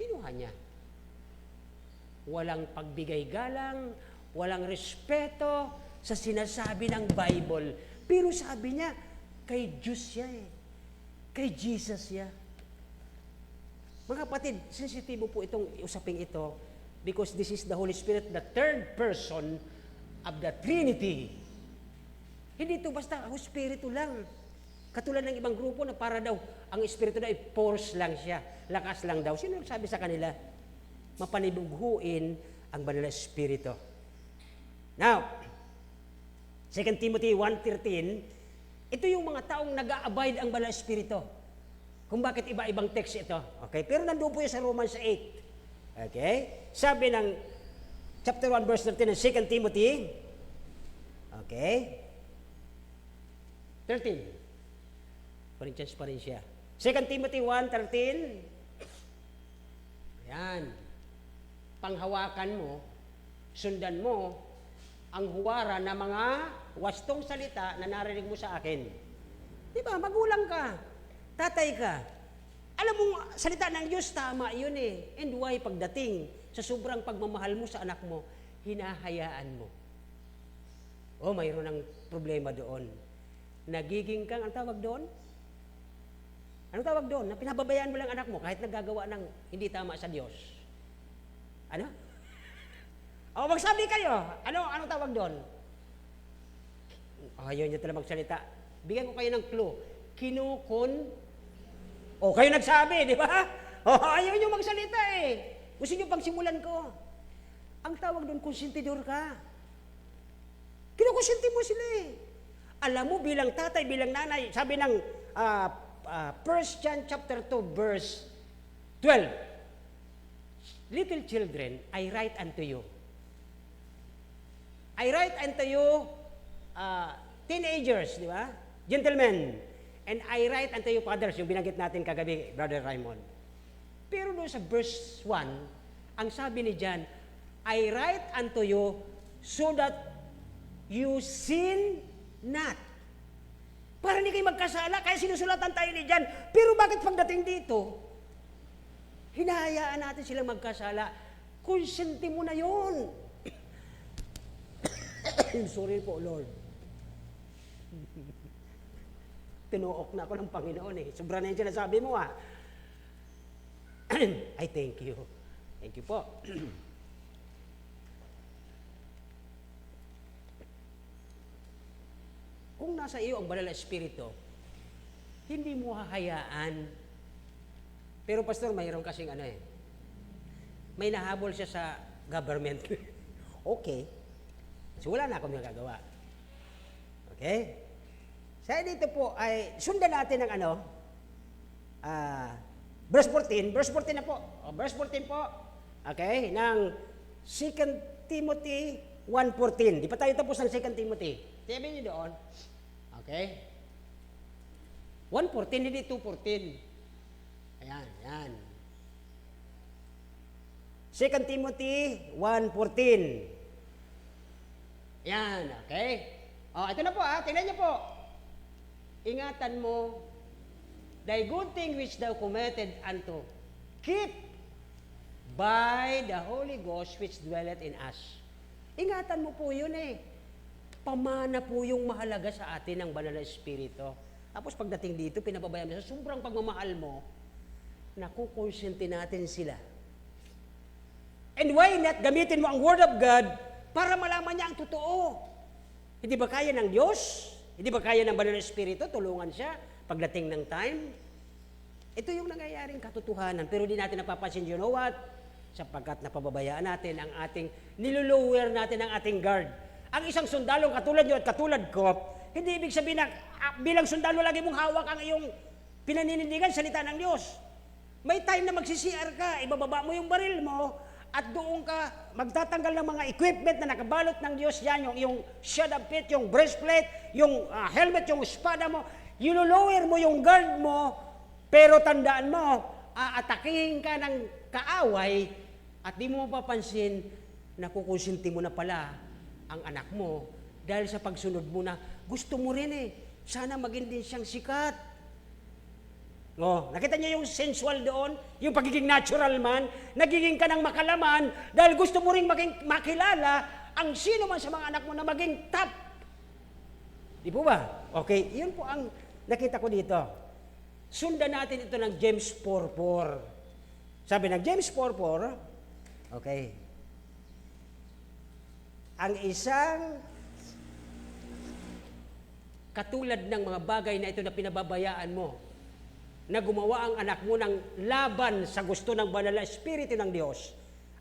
kinuha niya. Walang pagbigay galang, walang respeto sa sinasabi ng Bible. Pero sabi niya, kay Diyos siya eh. Kay Jesus siya. Mga kapatid, sensitibo po itong usaping ito because this is the Holy Spirit, the third person of the Trinity. Hindi ito basta Espiritu lang. Katulad ng ibang grupo na para daw ang Espiritu na force lang siya, lakas lang daw. Sino nagsabi sa kanila? Mapanibughuin ang Banal na Espiritu. Now, 2 Timothy 1:13, ito yung mga taong nag-a-abide ang Banal na Espiritu. Kung bakit iba-ibang text ito. Okay? Pero nandun po yun sa Romans 8. Okay? Sabi ng chapter 1 verse 13 ng 2 Timothy. Okay? 13. Corinthians pa rin siya. 2 Timothy 1:13. Ayan. Panghawakan mo, sundan mo ang huwara na mga wastong salita na narinig mo sa akin. Di ba? Magulang ka. Tatay ka. Alam mo, salita ng Diyos, tama yun eh. And why pagdating sa sobrang pagmamahal mo sa anak mo, hinahayaan mo. Oh, mayroon ng problema doon. Nagiging kang, ang tawag doon? Anong tawag doon? Na pinababayaan mo lang anak mo kahit nagagawa ng hindi tama sa Diyos. Ano? O, magsabi kayo. Anong tawag doon? Ayaw niya talaga magsalita. Bigyan ko kayo ng clue. O, kayo nagsabi, di ba? O, ayaw niyo magsalita eh. Gusto niyo pang simulan ko. Ang tawag doon, konsentidor ka. Kinukonsinti mo sila eh. Alam mo, bilang tatay, bilang nanay, sabi ng 1 John chapter 2, verse 12. Little children, I write unto you. I write unto you, teenagers, di ba? Gentlemen. And I write unto you, fathers, yung binanggit natin kagabi, Brother Raymond. Pero doon sa verse 1, ang sabi ni John, I write unto you so that you sin not. Para hindi kayo magkasala, kaya sinusulatan tayo ni John. Pero bakit pagdating dito, hinahayaan natin silang magkasala? Konsenti mo na yun. Sorry po, Lord. Tinuok na ako ng Panginoon eh. Sobra na yung sinasabi mo ah. I thank you. Thank you po. Kung nasa iyo ang banal na espiritu, hindi mo hahayaan. Pero pastor, mayroon kasing may nahabol siya sa government. Okay. So wala na akong nagagawa. Okay? Sa dito po ay sundan natin ang verse 14. Verse 14 na po. Verse 14 po. Okay? Ng 2 Timothy 1:14. Di pa tayo tapos ng 2 Timothy. Sabi niyo doon. Okay? 1:14, hindi 2:14. Ayan, ayan. 2 Timothy 1:14. Yan, okay? Ito na po tingnan niyo po. Ingatan mo, thy good thing which thou committed unto, keep by the Holy Ghost which dwelleth in us. Ingatan mo po yun eh. Pamana po yung mahalaga sa atin ng banal na espiritu. Tapos pagdating dito, pinababayaan mo sa sobrang pagmamahal mo, nakukonsente natin sila. And why not gamitin mo ang Word of God para malaman niya ang totoo? Hindi ba kaya ng Diyos? Hindi ba kaya ng banal na espiritu? Tulungan siya pagdating ng time. Ito yung nangyayaring katotohanan. Pero di natin napapansin, you know what? Sapagkat napababayaan natin ang ating, nilolower natin ang ating guard. Ang isang sundalong katulad nyo at katulad ko, hindi ibig sabihin na bilang sundalo lagi mong hawak ang iyong pinaninindigan, salita ng Diyos. May time na magsisiar ka, ibababa mo yung baril mo, at doon ka magtatanggal ng mga equipment na nakabalot ng Diyos yan, yung shield of faith, yung breastplate, yung helmet, yung espada mo, lower mo yung guard mo, pero tandaan mo, aatakihin ka ng kaaway, at di mo mapapansin, nakukonsinti mo na pala ang anak mo, dahil sa pagsunod mo na, gusto mo rin eh, sana maging din siyang sikat. Nakita niyo yung sensual doon? Yung pagiging natural man? Nagiging ka ng makalaman dahil gusto mo rin maging makilala ang sino man sa mga anak mo na maging top. Di po ba? Okay, yun po ang nakita ko dito. Sundan natin ito ng James 4:4. Sabi ng James 4:4, okay, ang isang katulad ng mga bagay na ito na pinababayaan mo, na gumawa ang anak mo ng laban sa gusto ng banal na espiritu ng Diyos.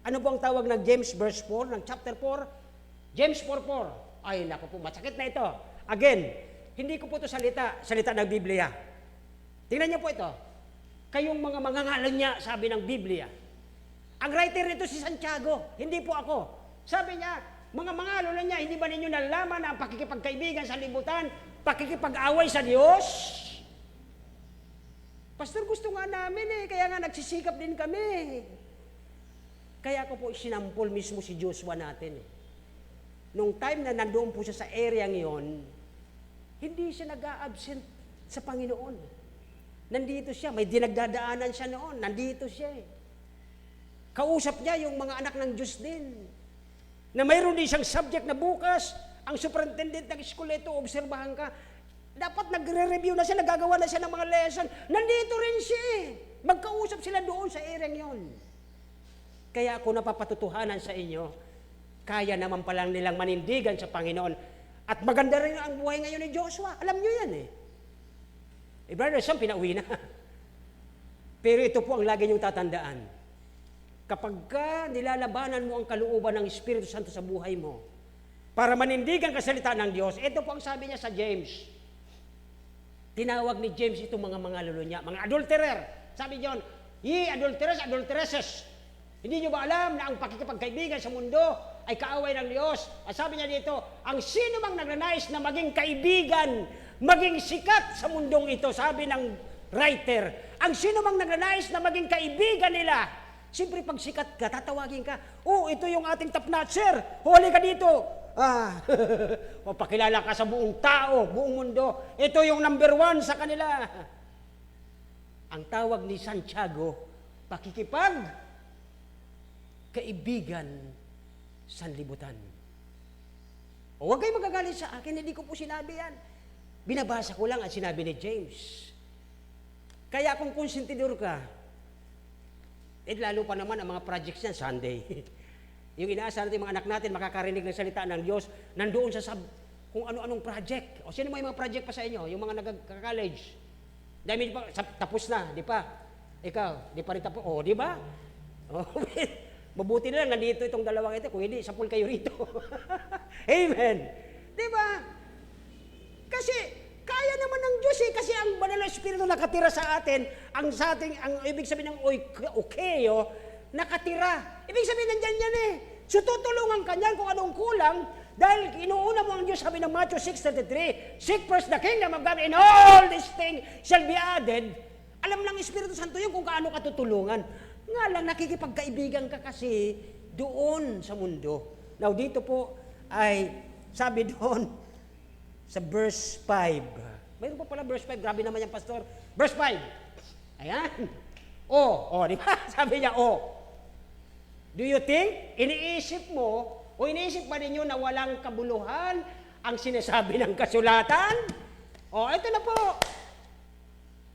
Ano po ang tawag ng James verse 4, ng chapter 4? James 4:4. Ay, naku po, masakit na ito. Again, hindi ko po ito salita ng Biblia. Tingnan niyo po ito. Kayong mga mangangalan niya, sabi ng Biblia. Ang writer nito si Santiago, hindi po ako. Sabi niya, mga lolo niya, hindi ba ninyo nalalaman na ang pakikipagkaibigan sa libutan, pakikipag-away sa Diyos? Pastor, gusto nga namin kaya nga nagsisikap din kami. Kaya ko po sinampol mismo si Joshua natin Nung time na nandoon po siya sa area ngayon, hindi siya nag-a-absent sa Panginoon. Nandito siya, may dinagdadaanan siya noon, nandito siya Kausap niya yung mga anak ng Diyos din. Na mayroon din siyang subject na bukas, ang superintendent ng school ito, obserbahan ka, dapat nagre-review na siya, nagagawa na siya ng mga lesson. Nandito rin siya Magkausap sila doon sa area yon. Kaya ako napapatutuhanan sa inyo, kaya naman palang nilang manindigan sa Panginoon. At maganda rin ang buhay ngayon ni Joshua. Alam nyo yan Brother Sam, pinauwi na. Pero ito po ang lagi niyong tatandaan. Kapag ka nilalabanan mo ang kalooban ng Espiritu Santo sa buhay mo, para manindigan kasalita ng Diyos, ito po ang sabi niya sa James. Tinawag ni James itong mga lolo niya, mga adulterer. Sabi John, ye adulterers, adulteresses. Hindi niyo ba alam na ang pakikipagkaibigan sa mundo ay kaaway ng Diyos? At sabi niya dito, ang sino mang nagnanais na maging kaibigan, maging sikat sa mundong ito, sabi ng writer, ang sino mang nagnanais na maging kaibigan nila, siyempre pag sikat ka, tatawagin ka, ito yung ating top notcher, huli ka dito. O pakilala ka sa buong tao, buong mundo, ito yung number 1 sa kanila. Ang tawag ni Santiago, pakikipag kaibigan sanlibutan. O huwag kayo magagalit sa akin, hindi ko po sinabi yan. Binabasa ko lang ang sinabi ni James. Kaya kung konsentidor ka, lalo pa naman ang mga projects yan, Sunday. Yung inaasahan natin mga anak natin, makakarinig ng salita ng Diyos, nandoon sa kung ano-anong project. O sino may mga project pa sa inyo? Yung mga nagka-college. Dahil pa, tapos na, di pa? Ikaw, di pa rin tapos. Di ba? Mabuti na lang, nandito itong dalawang ito. Kung hindi, sapul kayo rito. Amen. Di ba? Kasi, kaya naman ng Diyos kasi ang banal na Espiritu nakatira sa atin, ang ibig sabihin ng okayo, nakatira. Ibig sabihin nandyan yan So tutulungan ka niyan kung anong kulang, dahil inuuna mo ang Diyos, sabi ng Matthew 6:33, seek first the kingdom of God and all these things shall be added. Alam ng Espiritu Santo yun kung kaano ka tutulungan. Nga lang, nakikipagkaibigan ka kasi doon sa mundo. Now, dito po ay, sabi doon, sa verse 5. Mayroon pa pala verse 5, grabe naman yung pastor. Verse 5. Ayan. Di ba? Sabi niya, Do you think, iniisip mo, o iniisip ba ninyo na walang kabuluhan ang sinasabi ng kasulatan? Ito na po.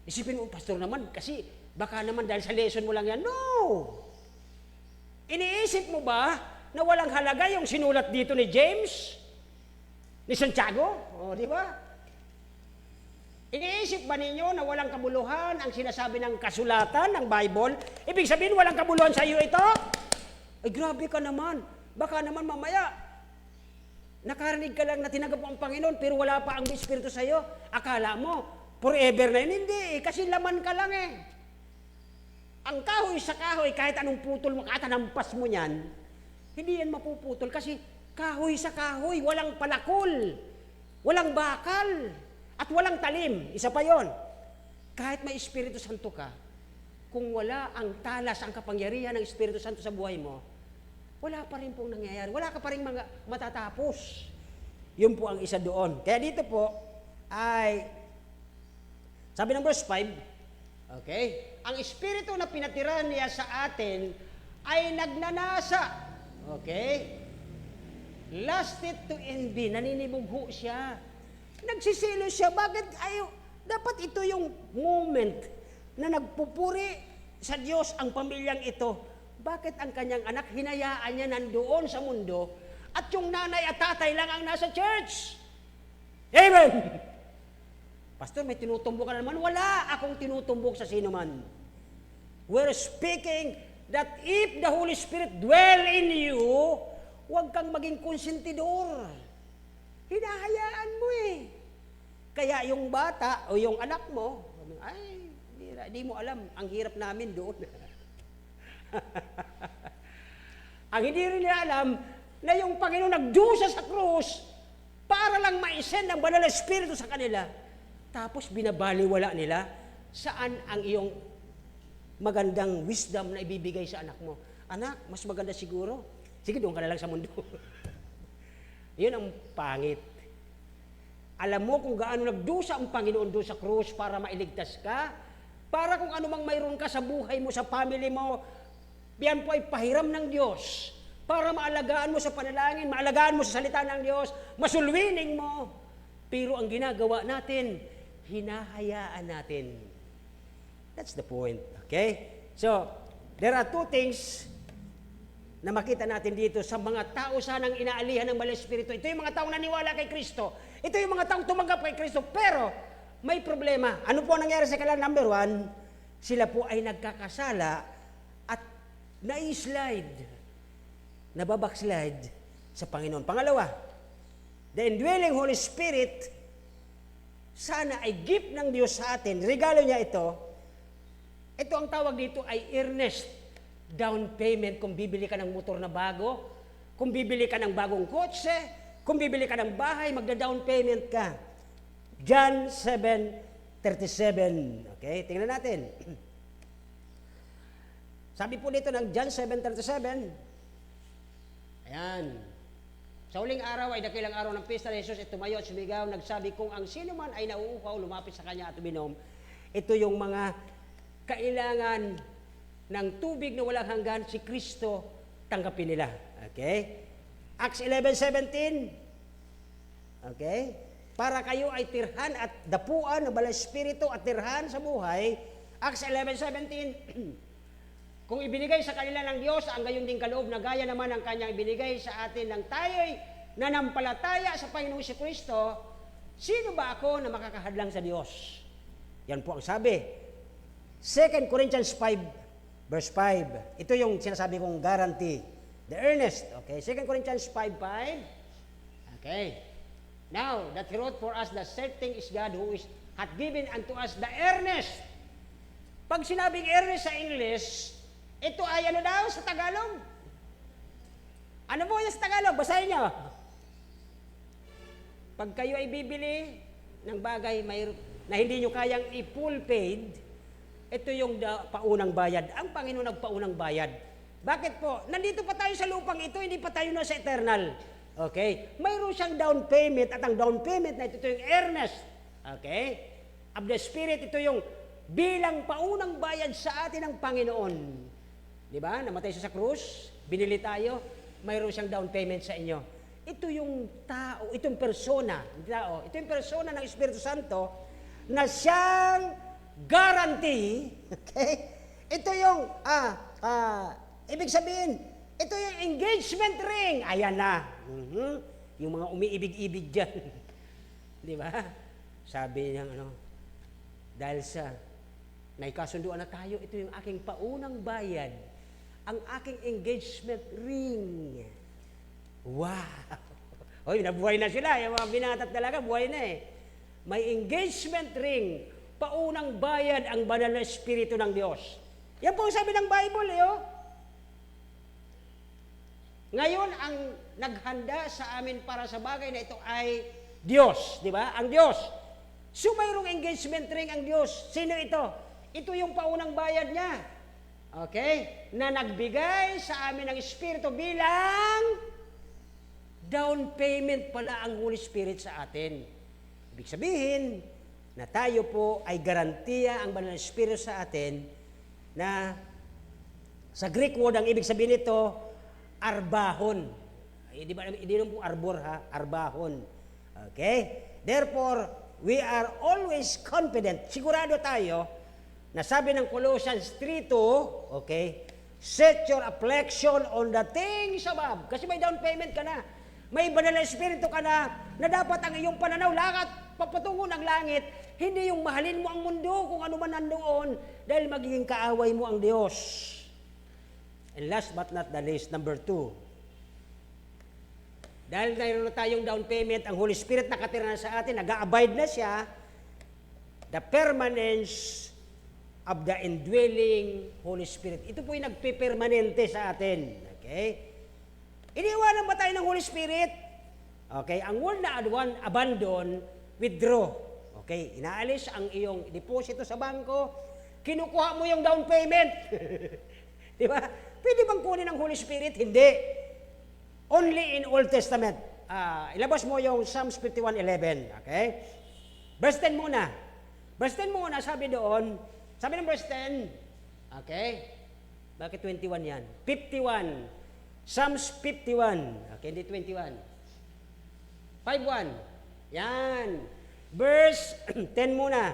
Isipin mo, pastor naman, kasi baka naman dahil sa lesson mo lang yan. No! Iniisip mo ba na walang halaga yung sinulat dito ni James? Ni Santiago? Di ba? Iniisip ba ninyo na walang kabuluhan ang sinasabi ng kasulatan ng Bible? Ibig sabihin, walang kabuluhan sa iyo ito? Ay, grabe ka naman. Baka naman mamaya, nakarinig ka lang na tinanggap mo ang Panginoon, pero wala pa ang Espiritu sa iyo. Akala mo, forever na yun. Hindi kasi laman ka lang Ang kahoy sa kahoy, kahit anong putol mo, kahit anampas mo yan, hindi yan mapuputol kasi kahoy sa kahoy, walang palakol, walang bakal, at walang talim. Isa pa yon. Kahit may Espiritu Santo ka, kung wala ang talas, ang kapangyarihan ng Espiritu Santo sa buhay mo, wala pa rin pong nangyayari. Wala ka pa rin mga matatapos. Yun po ang isa doon. Kaya dito po ay, sabi ng verse 5, okay, ang Espiritu na pinatira niya sa atin ay nagnanasa. Okay? Lasted to envy. Naninibugho siya. Nagsisilo siya. Bakit dapat ito yung moment na nagpupuri sa Diyos ang pamilyang ito. Bakit ang kanyang anak, hinayaan niya nandoon sa mundo at yung nanay at tatay lang ang nasa church? Amen! Pastor, may tinutumbok ka na naman. Wala akong tinutumbok sa sino man. We're speaking that if the Holy Spirit dwell in you, huwag kang maging konsentidor. Hinahayaan mo Kaya yung bata o yung anak mo, di mo alam, ang hirap namin doon. Ang hindi rin nila alam na yung Panginoon nagdusa sa krus para lang ma-send ang banal na Espiritu sa kanila. Tapos binabaliwala nila saan ang iyong magandang wisdom na ibibigay sa anak mo. Anak, mas maganda siguro. Sige, doon ka na lang sa mundo. Yun ang pangit. Alam mo kung gaano nagdusa ang Panginoon doon sa krus para mailigtas ka, para kung ano mang mayroon ka sa buhay mo, sa family mo, yan po ay pahiram ng Diyos para maalagaan mo sa panalangin, maalagaan mo sa salita ng Diyos, masulwining mo. Pero ang ginagawa natin, hinahayaan natin. That's the point. Okay? So, there are two things na makita natin dito sa mga tao sanang inaalihan ng Banal na Espiritu. Ito yung mga taong naniwala kay Kristo. Ito yung mga taong tumanggap kay Kristo. Pero, may problema. Ano po ang nangyari sa kanila? Number one, sila po ay nagkakasala at nai-slide, nababackslide sa Panginoon. Pangalawa, the indwelling Holy Spirit, sana ay gift ng Diyos sa atin. Regalo niya ito. Ito ang tawag dito ay earnest down payment kung bibili ka ng motor na bago, kung bibili ka ng bagong kotse, kung bibili ka ng bahay, magda-down payment ka. John 7:37. Okay, tingnan natin. Sabi po dito ng John 7:37. Ayan. Sa huling araw ay dakilang araw ng pista ni Jesus, tumayo at sumigaw, nagsabi, kung ang sino man ay nauuhaw, lumapit sa kanya at uminom. Ito yung mga kailangan ng tubig na walang hanggan, si Kristo, tanggapin nila. Okay? Acts 11:17. Okay? Para kayo ay tirhan at dapuan ng Banal na Espiritu at tirhan sa buhay. Acts 11:17. Kung ibinigay sa kanila ng Diyos ang gayon ding kaloob na gaya naman ang kanyang ibinigay sa atin ng tayo'y nanampalataya sa Panginoong si Kristo, sino ba ako na makakahadlang sa Diyos? Yan po ang sabi. 2 Corinthians 5:5. Ito yung sinasabi kong guarantee. The earnest. Okay, 2 Corinthians 5:5. Okay. Now, that he wrote for us the certain is God who hath given unto us the earnest. Pag sinabing earnest sa English, ito ay ano daw sa Tagalog? Ano po yung sa Tagalog? Basahin niyo. Pag kayo ay bibili ng bagay na hindi nyo kayang i-full paid, ito yung paunang bayad. Ang Panginoon nagpaunang bayad. Bakit po? Nandito pa tayo sa lupang ito, hindi pa tayo na sa eternal. Okay? Mayroon siyang down payment at ang down payment na ito yung earnest. Okay? Of the Spirit, ito yung bilang paunang bayad sa atin ng Panginoon. Di ba? Namatay siya sa krus, binili tayo, mayroon siyang down payment sa inyo. Ito yung tao, itong persona, ito yung persona ng Espiritu Santo na siyang guarantee, okay? Ito yung, ibig sabihin, ito yung engagement ring. Ayan na. Yung mga umiibig-ibig dyan. Di ba? Sabi niya, dahil sa naikasunduan na tayo, ito yung aking paunang bayad. Ang aking engagement ring. Wow! Hoy, nabuhay na sila. Yung mga binatat talaga, buhay na eh. May engagement ring. Paunang bayad ang banal na Espiritu ng Diyos. Yan po ang sabi ng Bible, Ngayon, ang naghanda sa amin para sa bagay na ito ay Diyos, di ba? Ang Diyos. So, mayroong engagement ring ang Diyos. Sino ito? Ito yung paunang bayad niya. Okay? Na nagbigay sa amin ng Espiritu bilang down payment pala ang Holy Spirit sa atin. Ibig sabihin, na tayo po ay garantiya ang Banal na Espiritu sa atin na sa Greek word, ang ibig sabihin nito, arbahon. Hindi naman po arbor ha, arbahon. Okay? Therefore, we are always confident, sigurado tayo, na sabi ng Colossians 3:2, okay, set your affection on the things above. Kasi may down payment ka na. May Banal na Espiritu ka na dapat ang iyong pananaw lakat papatungo ng langit. Hindi yung mahalin mo ang mundo kung ano man nandoon dahil magiging kaaway mo ang Diyos. And last but not the least, number 2. Dahil mayroon na tayong down payment, ang Holy Spirit nakatira na sa atin, nag-a-abide na siya, the permanence of the indwelling Holy Spirit. Ito po yung nagpipermanente sa atin. Okay? Iniwanan ba tayo ng Holy Spirit? Okay, ang word na abandon, withdraw. Okay, inaalis ang iyong deposito sa bangko, kinukuha mo yung down payment. Di ba? Pwede bang kunin ng Holy Spirit? Hindi. Only in Old Testament. Ilabas mo yung Psalms 51:11. Okay? Verse 10 muna. Verse 10 muna, sabi doon, sabi ng verse 10, okay? Bakit 21 yan? 51. Psalms 51. Okay, hindi 21. 5:1. Yan. Verse 10 muna.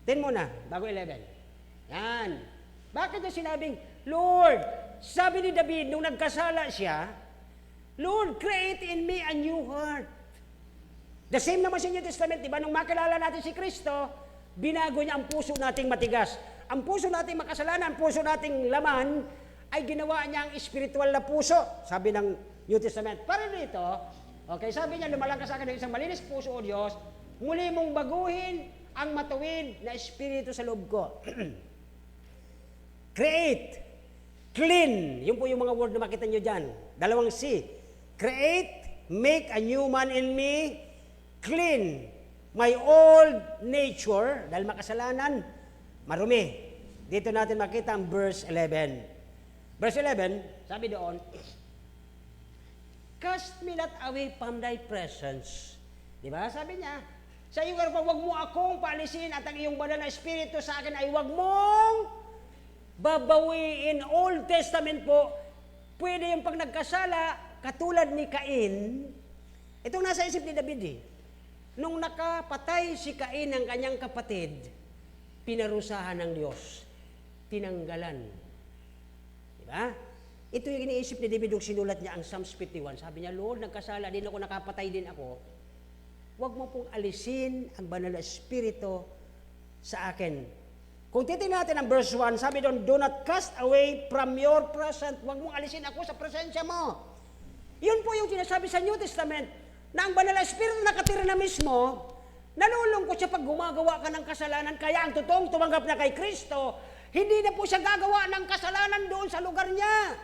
10 muna, bago 11. Yan. Bakit na sinabing, Lord, sabi ni David, nung nagkasala siya, Lord, create in me a new heart. The same naman sa New Testament, di ba? Nung makilala natin si Kristo, binago niya ang puso nating matigas. Ang puso nating makasalanan, ang puso nating laman, ay ginawa niya ang spiritual na puso, sabi ng New Testament. Para dito, okay, sabi niya, lumalangkas sa akin ng isang malinis puso, O Diyos, muli mong baguhin ang matuwid na espiritu sa loob ko. Create, clean, yun po yung mga word na makita nyo dyan. Dalawang C. Create, make a new man in me, clean my old nature, dahil makasalanan, marumi. Dito natin makita ang verse 11. Verse 11, sabi doon, cast me not away from thy presence. Di ba? Sabi niya, sa iyong harapan, huwag mo akong paalisin at ang iyong banal na espiritu sa akin ay huwag mong babawiin. Old Testament po, pwede yung pag nagkasala, katulad ni Cain, itong nasa isip ni David eh, nung nakapatay si Cain ng kanyang kapatid, pinarusahan ng Diyos, tinanggalan. Diba? Ito yung iniisip ni David nung sinulat niya ang Psalms 51. Sabi niya, Lord, nagkasala din ako, nakapatay din ako. Huwag mo pong alisin ang banal na espiritu sa akin. Kung titingnan natin ang verse 1, sabi doon, do not cast away from your presence. Huwag mong alisin ako sa presensya mo. Yun po yung sinasabi sa New Testament, na ang banal na espiritu nakatira na mismo, nalulungkot siya pag gumagawa ka ng kasalanan, kaya ang totoong tumanggap na kay Kristo, hindi na po siya gagawa ng kasalanan doon sa lugar niya.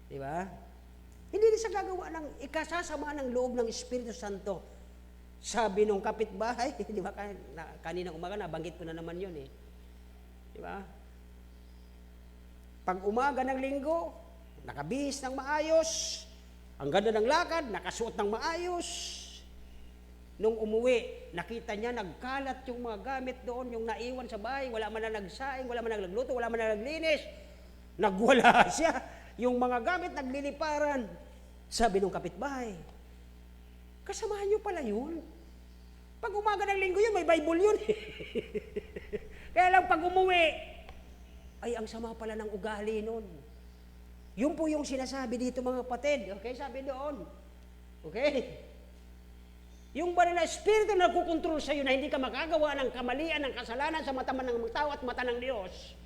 Di ba? Hindi na siya gagawa ng ikasasama ng loob ng Espiritu Santo. Sabi nung kapitbahay, di ba, kanina umaga, nabanggit ko na naman yun eh. Di ba? Pag umaga ng linggo, nakabihis ng maayos, ang ganda ng lakad, nakasuot ng maayos. Nung umuwi, nakita niya, nagkalat yung mga gamit doon, yung naiwan sa bahay, wala man na nagsaing, wala man na nagluto, wala man na naglinis. Nagwala siya. Yung mga gamit, nagliliparan. Sabi nung kapitbahay, kasamahan niyo pala yun. Pag umaga ng linggo yun, may Bible yun. Kaya lang pag umuwi, ay ang sama pala ng ugali nun. Yun po yung sinasabi dito mga kapatid. Okay, sabi doon. Okay? Yung banal na espiritu na nagkukontrol sa iyo na hindi ka makagawa ng kamalian, ng kasalanan sa mata ng mga tao at mata ng Diyos,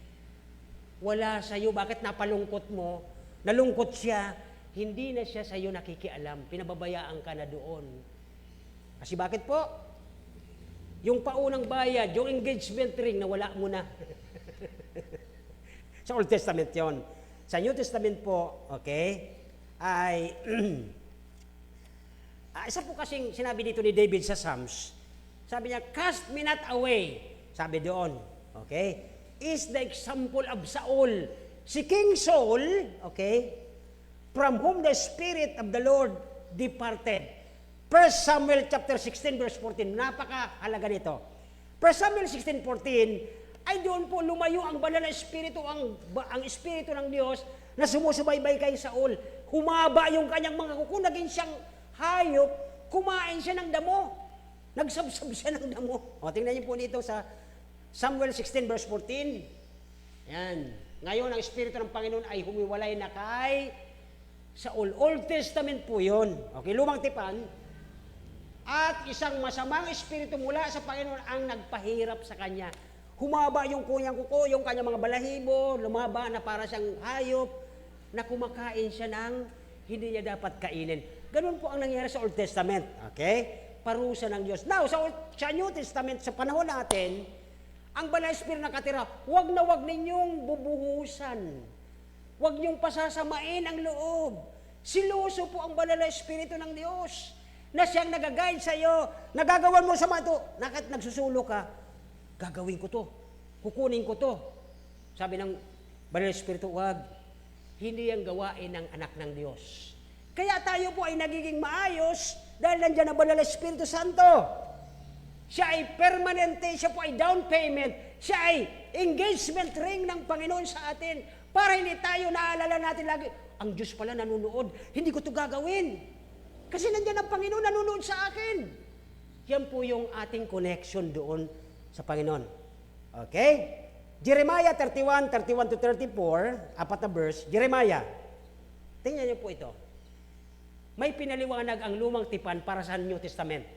wala sa iyo. Bakit napalungkot mo? Nalungkot siya, hindi na siya sa iyo nakikialam. Pinababayaan ka na doon. Kasi bakit po? Yung paunang bayad, yung engagement ring, nawala mo na. Sa Old Testament yon. Sa New Testament po, okay, ay isa po kasing sinabi dito ni David sa Psalms, sabi niya, cast me not away, sabi doon, okay, is the example of Saul. Si King Saul, okay, from whom the Spirit of the Lord departed. 1 Samuel chapter 16 verse 14, napakahalaga nito. 1 Samuel 16:14, ay doon po lumayo ang banal na espiritu, ang espiritu ng Diyos na sumusubaybay kay Saul. Humaba yung kanyang mga kuko, naging siyang hayop, kumain siya ng damo. Nagsabsab siya ng damo. O, tingnan niyo po dito sa Samuel 16 verse 14. Yan. Ngayon, ang Espiritu ng Panginoon ay humiwalay na kay Saul. Old Testament po yun. Okay, lumang tipan. At isang masamang espiritu mula sa Panginoon ang nagpahirap sa kanya. Humaba yung kanyang kuko, yung kanyang mga balahibo, lumaba na para siyang hayop, na kumakain siya ng hindi niya dapat kainin. Ganun po ang nangyari sa Old Testament. Okay? Parusa ng Diyos. Now, sa New Testament, sa panahon natin, ang banal na espiritu nakatira, wag na wag ninyong bubuhusan. Wag niyong pasasamain ang loob. Siloso po ang banal na espiritu ng Diyos na siyang nag-guide sa iyo. Nagagawan mo sa mga ito. Nagsusulo ka, gagawin ko to. Kukunin ko to. Sabi ng banal na espiritu, wag. Hindi ang gawain ng anak ng Diyos. Kaya tayo po ay nagiging maayos dahil nandiyan ang banal na Espiritu Santo. Siya ay permanente, siya po ay down payment, siya ay engagement ring ng Panginoon sa atin para hindi tayo naalala natin lagi, ang Diyos pala nanunood, hindi ko ito gagawin. Kasi nandiyan ang Panginoon nanunood sa akin. Yan po yung ating connection doon sa Panginoon. Okay? Jeremiah 31, 31 to 34, apat na verse, Jeremiah. Tingnan niyo po ito. May pinaliwanag ang lumang tipan para sa New Testament.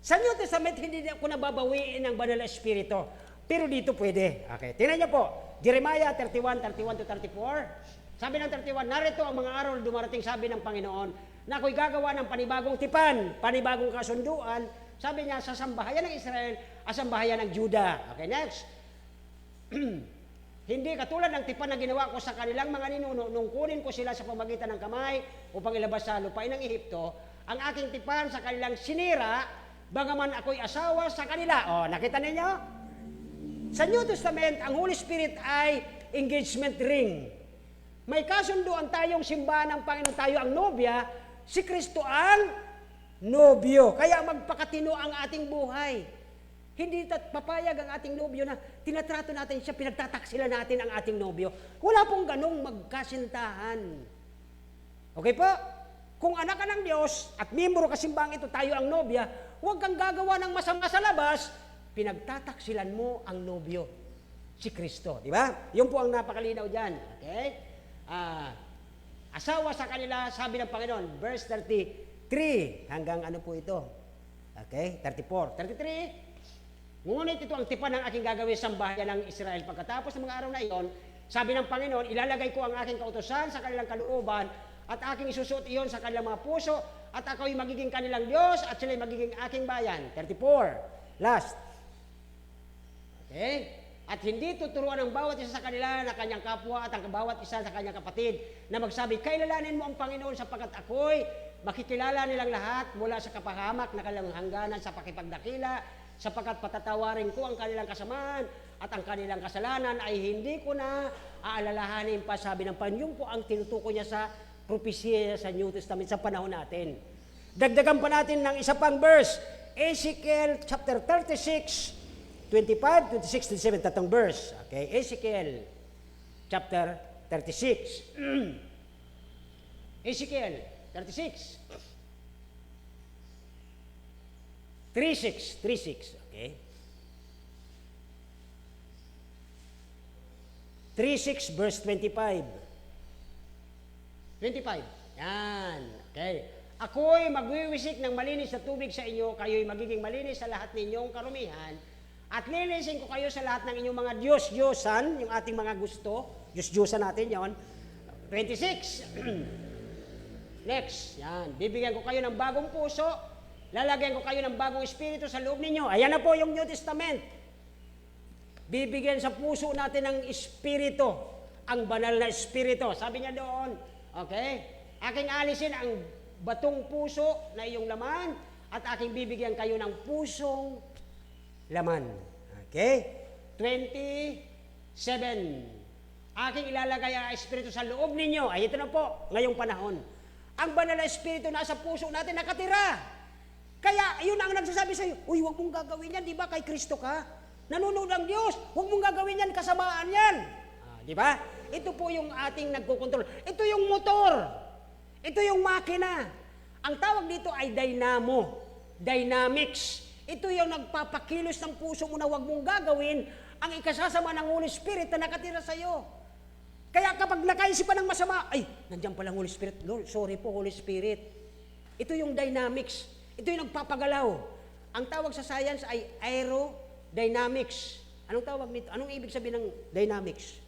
Sa New Testament, hindi ako nababawiin ng banal na espiritu. Pero dito pwede. Okay, tingnan niyo po. Jeremiah 31, 31 to 34. Sabi ng 31, narito ang mga araw na dumarating, sabi ng Panginoon, na ako'y gagawa ng panibagong tipan, panibagong kasunduan. Sabi niya, sa sambahayan ng Israel at sambahayan ng Juda. Okay, next. Hindi katulad ng tipan na ginawa ko sa kanilang mga ninuno nung kunin ko sila sa pamagitan ng kamay upang ilabas sa lupain ng Ehipto, ang aking tipan sa kanilang sinira, bagaman ako'y asawa sa kanila. O, nakita ninyo? Sa New Testament, ang Holy Spirit ay engagement ring. May kasunduan tayong simbahan ng Panginoon, tayo ang nobya, si Kristo ang nobyo. Kaya magpakatino ang ating buhay. Hindi papayag ang ating nobyo na tinatrato natin siya, pinagtataksila natin ang ating nobyo. Wala pong ganong magkasintahan. Okay po? Kung anak ka ng Diyos at miyembro ka simbang ito, tayo ang nobya, huwag kang gagawa ng masama sa labas, pinagtataksilan mo ang nobyo, si Kristo. Di ba? Yun po ang napakalinaw dyan. Okay? Asawa sa kanila, sabi ng Panginoon, verse 33, hanggang ano po ito? Okay? 34. 33, ngunit ito ang tipan ng aking gagawin sa sambahayan ng Israel. Pagkatapos ng mga araw na iyon, sabi ng Panginoon, ilalagay ko ang aking kautusan sa kanilang kalooban at aking isusuot iyon sa kanilang mga puso at ako'y magiging kanilang Diyos at sila'y magiging aking bayan. 34. Last. Okay? At hindi tuturuan ng bawat isa sa kanila na kanyang kapwa at ang bawat isa sa kanyang kapatid na magsabi, kailalanin mo ang Panginoon sapagkat ako'y makikilala nilang lahat mula sa kapahamak na kanilang hangganan sa pakipagdakila, sapagkat patatawarin ko ang kanilang kasamaan at ang kanilang kasalanan ay hindi ko na aalalahanin pa, sabi ng Panginoon. Yun po ang tinutukoy niya sa propesya sa New Testament sa panahon natin. Dagdagan pa natin ng isa pang verse, Ezekiel chapter 36, 25, 26, 27, tatong verse. Okay, Ezekiel chapter 36. Ezekiel 36. 3:6, okay? 3:6 verse 25. 25. Yan, okay. Ako'y magwiwisik ng malinis na tubig sa inyo, kayo'y magiging malinis sa lahat ninyong karumihan, at linisin ko kayo sa lahat ng inyong mga Diyos-Diyosan, yung ating mga gusto, Diyos-Diyosan natin yon. 26. Next, yan. Bibigyan ko kayo ng bagong puso, lalagyan ko kayo ng bagong espiritu sa loob ninyo. Ayan na po yung New Testament. Bibigyan sa puso natin ng espiritu, ang banal na espiritu. Sabi niya doon, okay, aking alisin ang batong puso na iyong laman at aking bibigyan kayo ng pusong laman. Okay? 27. Aking ilalagay ang espiritu sa loob ninyo. Ay, ito na po, ngayong panahon. Ang banal na espiritu nasa puso natin nakatira. Kaya, yun ang nagsasabi sa iyo, uy, huwag mong gagawin yan, di ba? Kay Kristo ka. Nanonood ang Diyos, huwag mong gagawin yan, kasamaan yan. Di ba? Ito po yung ating nagkokontrol. Ito yung motor. Ito yung makina. Ang tawag dito ay dynamo. Dynamics. Ito yung nagpapakilos ng puso mo na huwag mong gagawin ang ikasasama ng Holy Spirit na nakatira sa iyo. Kaya kapag nakaisipan ng masama, ay, nandiyan palang Holy Spirit. Lord, sorry po, Holy Spirit. Ito yung dynamics. Ito yung nagpapagalaw. Ang tawag sa science ay aerodynamics. Anong tawag nito? Anong ibig sabihin ng dynamics?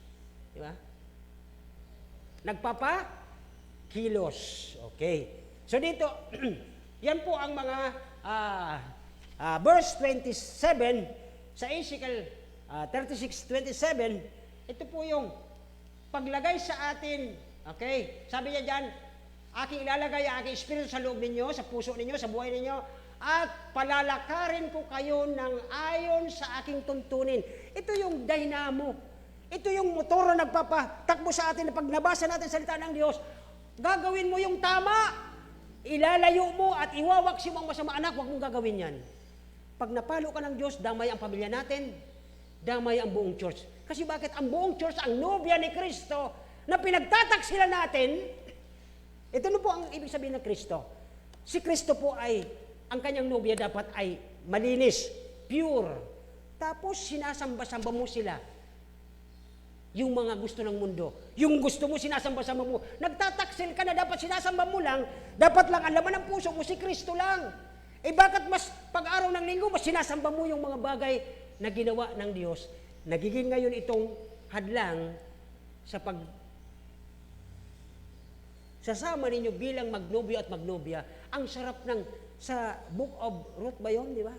Di ba? Nagpapakilos. Okay. So dito, yan po ang mga verse 27 sa Ezekiel 36:27, ito po yung paglagay sa atin, okay? Sabi niya dyan, aking ilalagay ang aking espiritu sa loob ninyo, sa puso ninyo, sa buhay ninyo, at palalakarin ko kayo ng ayon sa aking tuntunin. Ito yung dynamo. Ito yung motor na nagpapatakbo sa atin na pag nabasa natin salita ng Diyos, gagawin mo yung tama, ilalayo mo at iwawaksi mo ang masama. Anak, huwag mong gagawin yan. Pag napalo ka ng Diyos, damay ang pamilya natin, damay ang buong church. Kasi bakit? Ang buong church, ang nobya ni Kristo, na pinagtataksila natin, ito na po ang ibig sabihin ng Kristo. Si Kristo po ay, ang kanyang nobya dapat ay malinis, pure. Tapos sinasamba-samba mo sila. Yung mga gusto ng mundo. Yung gusto mo, sinasamba-samba mo. Nagtataksil ka na dapat sinasamba mo lang, dapat lang ang laman ng puso mo, si Kristo lang. Eh bakit mas pag-araw ng linggo, mas sinasamba mo yung mga bagay na ginawa ng Diyos? Nagiging ngayon itong hadlang sa sasama ninyo bilang magnobyo at magnobya. Ang sarap ng, sa Book of Ruth ba yun, di ba?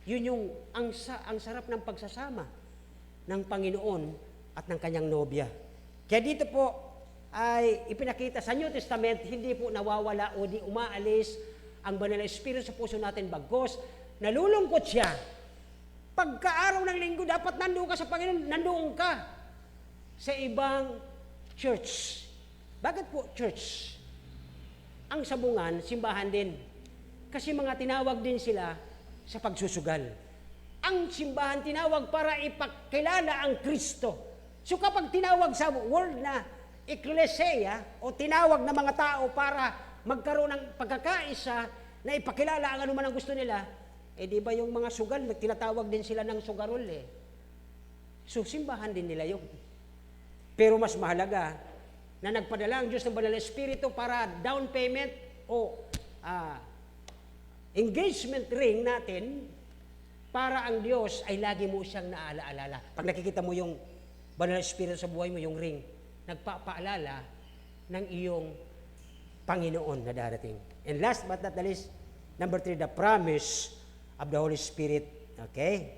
Yun yung, ang sarap ng pagsasama ng Panginoon at ng kanyang nobya. Kaya dito po ay ipinakita sa New Testament, hindi po nawawala o di umaalis ang banal na espiritu sa puso natin, bagos nalulungkot siya. Pagka-araw ng linggo, dapat nandoon ka sa Panginoon, nandoon ka sa ibang church. Bakit po church? Ang sabungan, simbahan din. Kasi mga tinawag din sila sa pagsusugal. Ang simbahan tinawag para ipakilala ang Kristo. So kapag tinawag sa word na ecclesia o tinawag na mga tao para magkaroon ng pagkakaisa na ipakilala ang anuman ang gusto nila, eh di ba yung mga sugal, tinatawag din sila ng sugarol eh. So simbahan din nila yun. Pero mas mahalaga na nagpadala ang Diyos ng Banal na Espiritu para down payment o engagement ring natin para ang Diyos ay lagi mo siyang naaalala. Pag nakikita mo yung Banal na Espiritu sa buhay mo, yung ring, nagpapaalala ng iyong Panginoon na darating. And last but not the least, number 3, the promise of the Holy Spirit. Okay?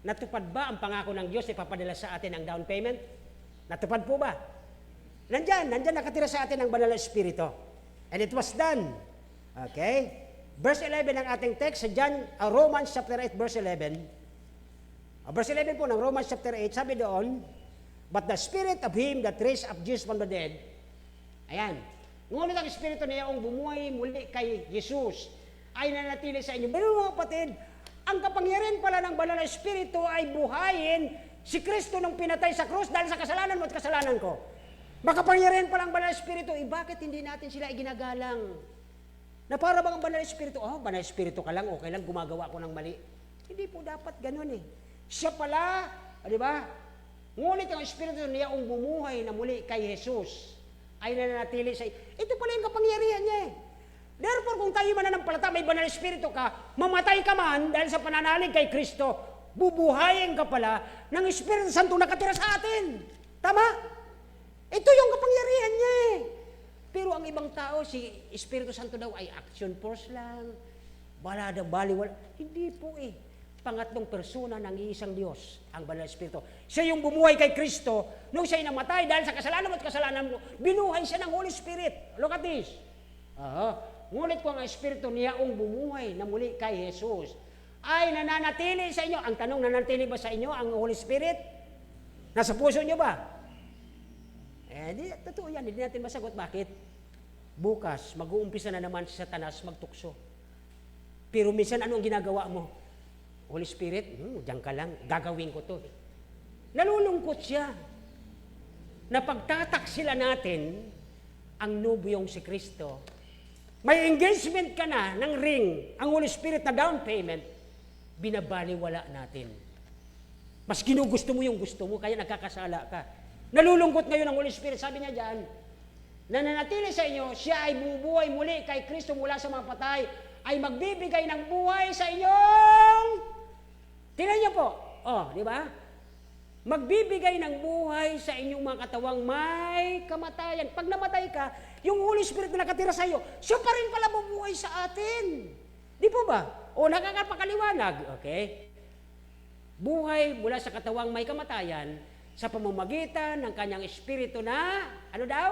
Natupad ba ang pangako ng Diyos na ipapadala sa atin ang down payment? Natupad po ba? Nandyan nakatira sa atin ang Banal na Espiritu. And it was done. Okay? Verse 11 ng ating text sa Romans chapter 8, verse 11. Verse 11 po ng Romans chapter 8, sabi doon, but the Spirit of Him that raised up Jesus from the dead, ayan, ngunit ang Espiritu niya ang bumuhay muli kay Jesus ay nanatili sa inyo. Pero mga kapatid, ang kapangyarihan pala ng Banal na Espiritu ay buhayin si Kristo nung pinatay sa krus dahil sa kasalanan mo at kasalanan ko. Makapangyarihan pala ang Banal na Espiritu, bakit hindi natin sila iginagalang? Na para bang ang Banal na Espiritu, Banal na Espiritu ka lang, okay lang, gumagawa ko ng mali. Hindi po dapat ganun eh. Siya pala, di ba? Ngunit ang Espiritu niya ang bumuhay na muli kay Jesus ay nananatili sa... Ito pala yung kapangyarihan niya eh. Therefore, kung tayo mananampalata, may Banal na Espiritu ka, mamatay ka man dahil sa pananalig kay Kristo, bubuhayin ka pala ng Espiritu Santo nakatira sa atin. Tama? Ito yung kapangyarihan niya eh. Pero ang ibang tao, si Espiritu Santo daw ay action force lang, balada, baliwala. Hindi po eh. Pangatlong persona ng iisang Diyos, ang Banal na Espiritu. Siya yung bumuhay kay Kristo, nung siya'y namatay dahil sa kasalanan mo at kasalanan mo, binuhay siya ng Holy Spirit. Look at this. Ngunit kung ang Espiritu niya ang bumuhay na muli kay Jesus, ay nananatili sa inyo. Ang tanong, nananatili ba sa inyo ang Holy Spirit? Nasa puso niyo ba? Totoo yan, hindi natin masagot. Bakit? Bukas, mag-uumpisa na naman si Satanas magtukso. Pero minsan, ano ang ginagawa mo? Holy Spirit, diyan ka lang, gagawin ko to. Nalulungkot siya na pagtataksila natin ang nobyong si Kristo. May engagement ka na ng ring, ang Holy Spirit na down payment, binabaliwala natin. Mas ginugusto mo yung gusto mo, kaya nagkakasala ka. Nalulungkot ngayon ang Holy Spirit, sabi niya dyan, nananatili sa inyo, siya ay bubuhay muli kay Kristo mula sa mga patay, ay magbibigay ng buhay sa inyong... Tingnan niyo po, di ba? Magbibigay ng buhay sa inyong mga katawang may kamatayan. Pag namatay ka, yung Holy Spirit na nakatira sa iyo, siya pa rin pala bubuhay sa atin. Di po ba? O nakakapakaliwanag, okay? buhay mula sa katawang may kamatayan sa pamamagitan ng kanyang espiritu na, ano daw?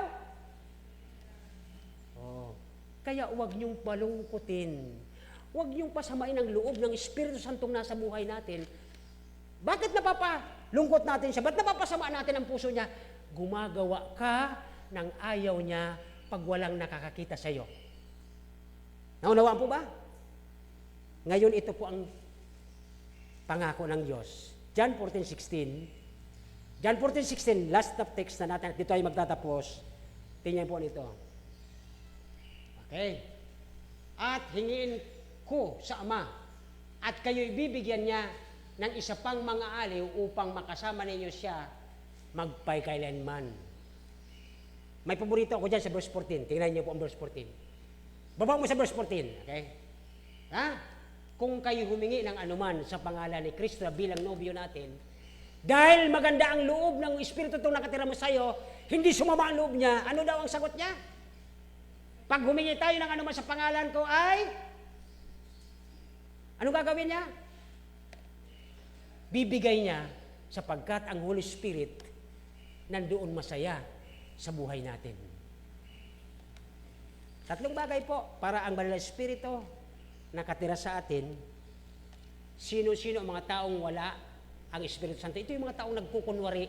Oh. Kaya huwag niyong palungkutin. Huwag niyong pasamain ang loob ng Espiritu Santong nasa buhay natin. Bakit napapalungkot natin siya? Ba't napapasama natin ang puso niya? Gumagawa ka ng ayaw niya pag walang nakakakita sa iyo. Naunawaan po ba? Ngayon ito po ang pangako ng Diyos. John 14:16. John 14:16, last na text na natin. Dito ay magtatapos. Tingnan po nito. Okay. At hingiin ko sa Ama at kayo'y bibigyan niya ng isa pang mga aliw upang makasama ninyo siya magpakailanman. May paborito ako dyan sa verse 14. Tingnan niyo po ang verse 14. Baba mo sa verse 14. Okay? Ha? Kung kayo humingi ng anuman sa pangalan ni Kristo bilang nobyo natin, dahil maganda ang loob ng Espiritu itong nakatira mo sa'yo, hindi sumama ang loob niya, ano daw ang sagot niya? Pag humingi tayo ng anuman sa pangalan ko ay, ano gagawin niya? Bibigay niya sapagkat ang Holy Spirit nandoon masaya sa buhay natin. Tatlong bagay po para ang Banal na Espiritu nakatira sa atin. Sino-sino ang mga taong wala ang Espiritu Santo? Ito yung mga taong nagkukunwari,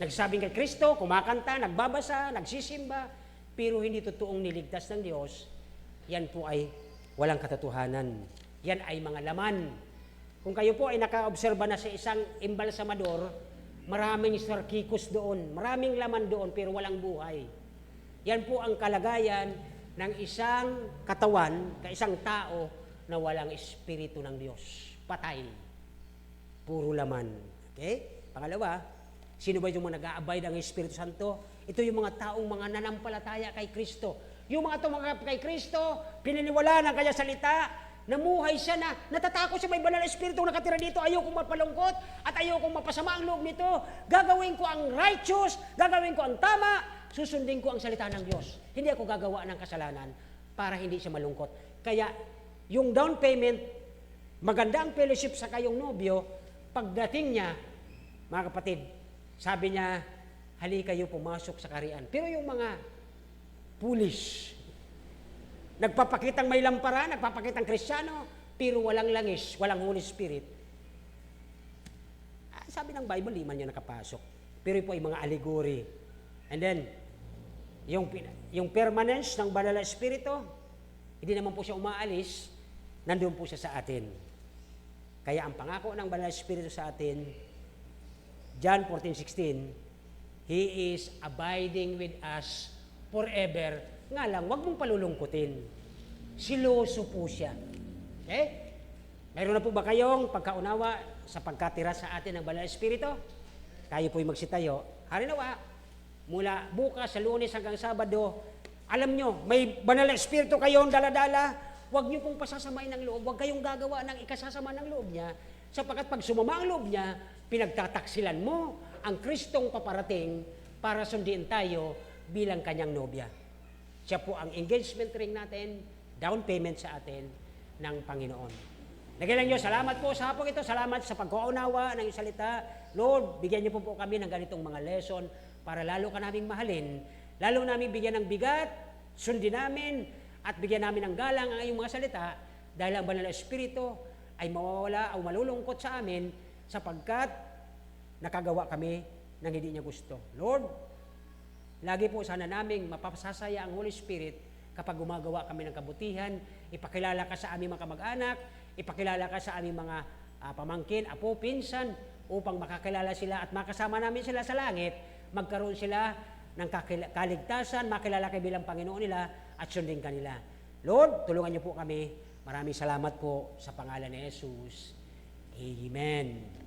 nagsabing kay Kristo, kumakanta, nagbabasa, nagsisimba, pero hindi totoong niligtas ng Diyos. Yan po ay walang katotohanan. Yan ay mga laman. Kung kayo po ay nakaobserba na sa isang embalsamador, maraming sarkikos doon, maraming laman doon, pero walang buhay. Yan po ang kalagayan ng isang katawan, isang tao na walang Espiritu ng Diyos. Patay. Puro laman. Okay? Pangalawa, sino ba yung mga nag-aabide ng Espiritu Santo? Ito yung mga taong mga nanampalataya kay Kristo. Yung mga tumanggap kay Kristo, pininiwalaan ang kanya salita, namuhay siya na, natatakot siya, may banal na Espiritu nakatira dito, ayaw kong mapalungkot at ayaw kong mapasama ang loob nito. Gagawin ko ang righteous, gagawin ko ang tama, susundin ko ang salita ng Diyos. Hindi ako gagawa ng kasalanan para hindi siya malungkot. Kaya, yung down payment, maganda ang fellowship sa kayong nobyo, pagdating niya, mga kapatid, sabi niya, hali kayo pumasok sa kaharian. Pero yung mga foolish, nagpapakitang may lampara, nagpapakitang Kristiyano, pero walang langis, walang Holy Spirit. Sabi ng Bible, di man niya nakapasok. Pero po ay mga allegory. And then, yung permanence ng Banal na Espiritu, hindi naman po siya umaalis, nandun po siya sa atin. Kaya ang pangako ng Banal na Espiritu sa atin, John 14:16, He is abiding with us forever. Nga lang, wag mong palulungkutin. Siloso po siya. Okay? Mayroon na po ba kayong pagkaunawa sa pagkatira sa atin ng Banal na Espiritu? Tayo po'y magsitayo. Harinawa, mula bukas sa Lunes hanggang Sabado, alam nyo, may Banal na Espiritu kayong daladala, huwag nyo pong pasasamain ng loob, huwag kayong gagawa ng ikasasama ng loob niya, sapagkat pag sumama ang loob niya, pinagtataksilan mo ang Kristong paparating para sundin tayo bilang kanyang nobya. Siya po ang engagement ring natin, down payment sa atin ng Panginoon. Nagilang Diyos, salamat po sa hapong ito, salamat sa pagkaunawa ng iyong salita. Lord, bigyan niyo po kami ng ganitong mga lesson para lalo ka naming mahalin, lalo namin bigyan ng bigat, sundin namin, at bigyan namin ng galang ang iyong mga salita dahil ang Banal na Espiritu ay mawawala o malulungkot sa amin sapagkat nakagawa kami ng hindi niya gusto. Lord, lagi po sana naming mapapasasaya ang Holy Spirit kapag gumagawa kami ng kabutihan, ipakilala ka sa aming mga kamag-anak, ipakilala ka sa aming mga pamangkin, apo, pinsan, upang makakilala sila at makasama namin sila sa langit, magkaroon sila ng kaligtasan, makilala kay bilang Panginoon nila at sundin kanila. Lord, tulungan niyo po kami. Maraming salamat po sa pangalan ni Jesus. Amen.